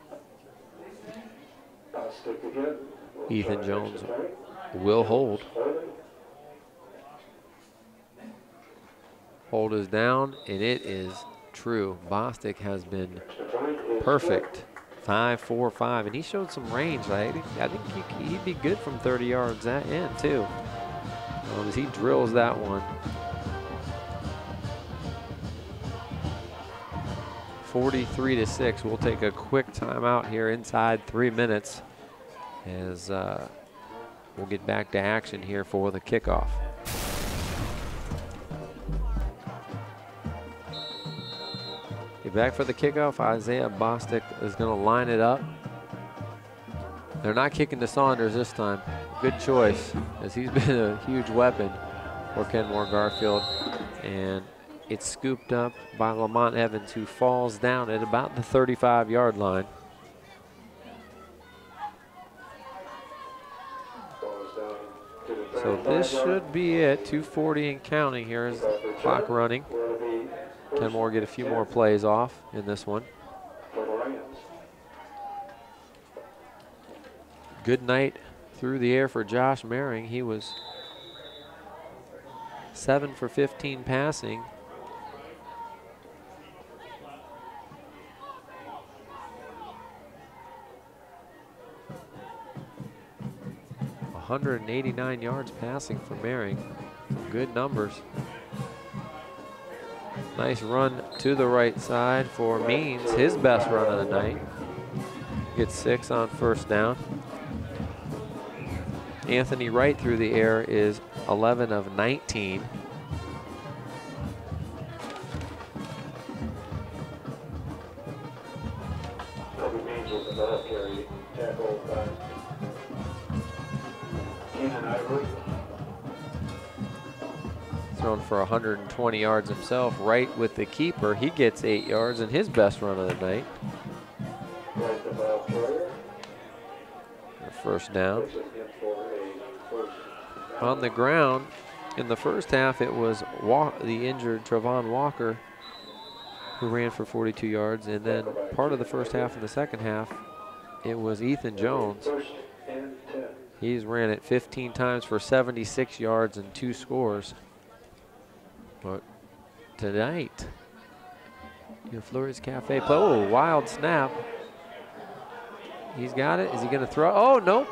Ethan Jones will hold. Hold is down, and it is true. Bostic has been perfect. 5-4-5, and he showed some range. I think he'd be good from 30 yards in too. As he drills that one. 43-6. We'll take a quick timeout here inside 3 minutes as we'll get back to action here for the kickoff. Get back for the kickoff. Isaiah Bostic is going to line it up. They're not kicking to Saunders this time. Good choice, as he's been a huge weapon for Kenmore-Garfield. And it's scooped up by Lamont Evans, who falls down at about the 35-yard line. So this should be it. 2:40 and counting here as the clock running. Kenmore get a few more plays off in this one. Good night through the air for Josh Mehring. He was 7 for 15 passing. .189 yards passing for Mehring. Good numbers. Nice run to the right side for Means, his best run of the night. Gets 6 on first down. Anthony Wright through the air is 11 of 19. Thrown for 120 yards himself. Wright with the keeper. He gets 8 yards and his best run of the night. First down. On the ground, in the first half, it was the injured Travon Walker who ran for 42 yards, and then part of the first half and the second half, it was Ethan Jones. He's ran it 15 times for 76 yards and 2 scores. But tonight, your Fleury's Cafe play. Oh, wild snap. He's got it. Is he going to throw? Oh, no.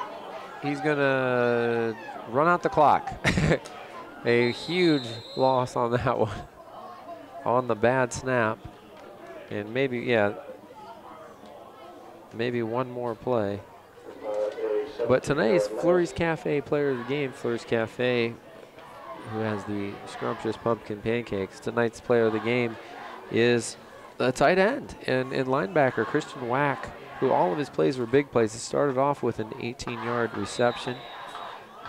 He's going to run out the clock. A huge loss on that one. On the bad snap. And maybe, yeah, maybe one more play. But tonight's Fleury's Cafe player of the game, Fleury's Cafe, who has the scrumptious pumpkin pancakes. Tonight's player of the game is a tight end and linebacker, Christian Wack, who all of his plays were big plays. He started off with an 18-yard reception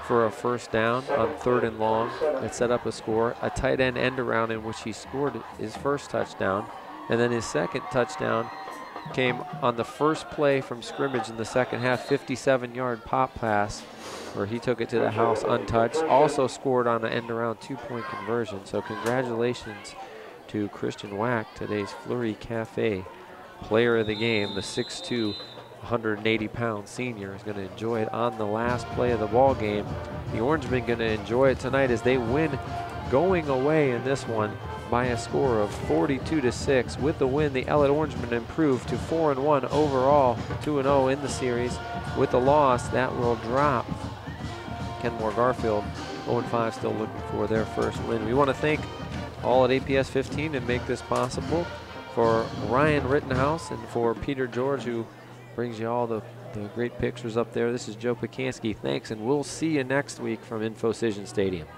for a first down on 3rd and long. It set up a score, a tight end around in which he scored his first touchdown. And then his second touchdown came on the first play from scrimmage in the second half, 57-yard pop pass where he took it to the house untouched. Also scored on an end-around 2-point conversion. So congratulations to Christian Wack, today's Fleury Cafe player of the game. The 6'2", 180-pound senior is going to enjoy it on the last play of the ball game. The Orangemen going to enjoy it tonight as they win going away in this one by a score of 42-6. With the win, the Ellet Orangemen improved to 4-1 overall, 2-0 in the series. With the loss, that will drop Kenmore-Garfield 0-5, still looking for their first win. We want to thank all at APS 15 and make this possible. For Ryan Rittenhouse and for Peter George, who brings you all the great pictures up there. This is Joe Pacansky. Thanks, and we'll see you next week from InfoCision Stadium.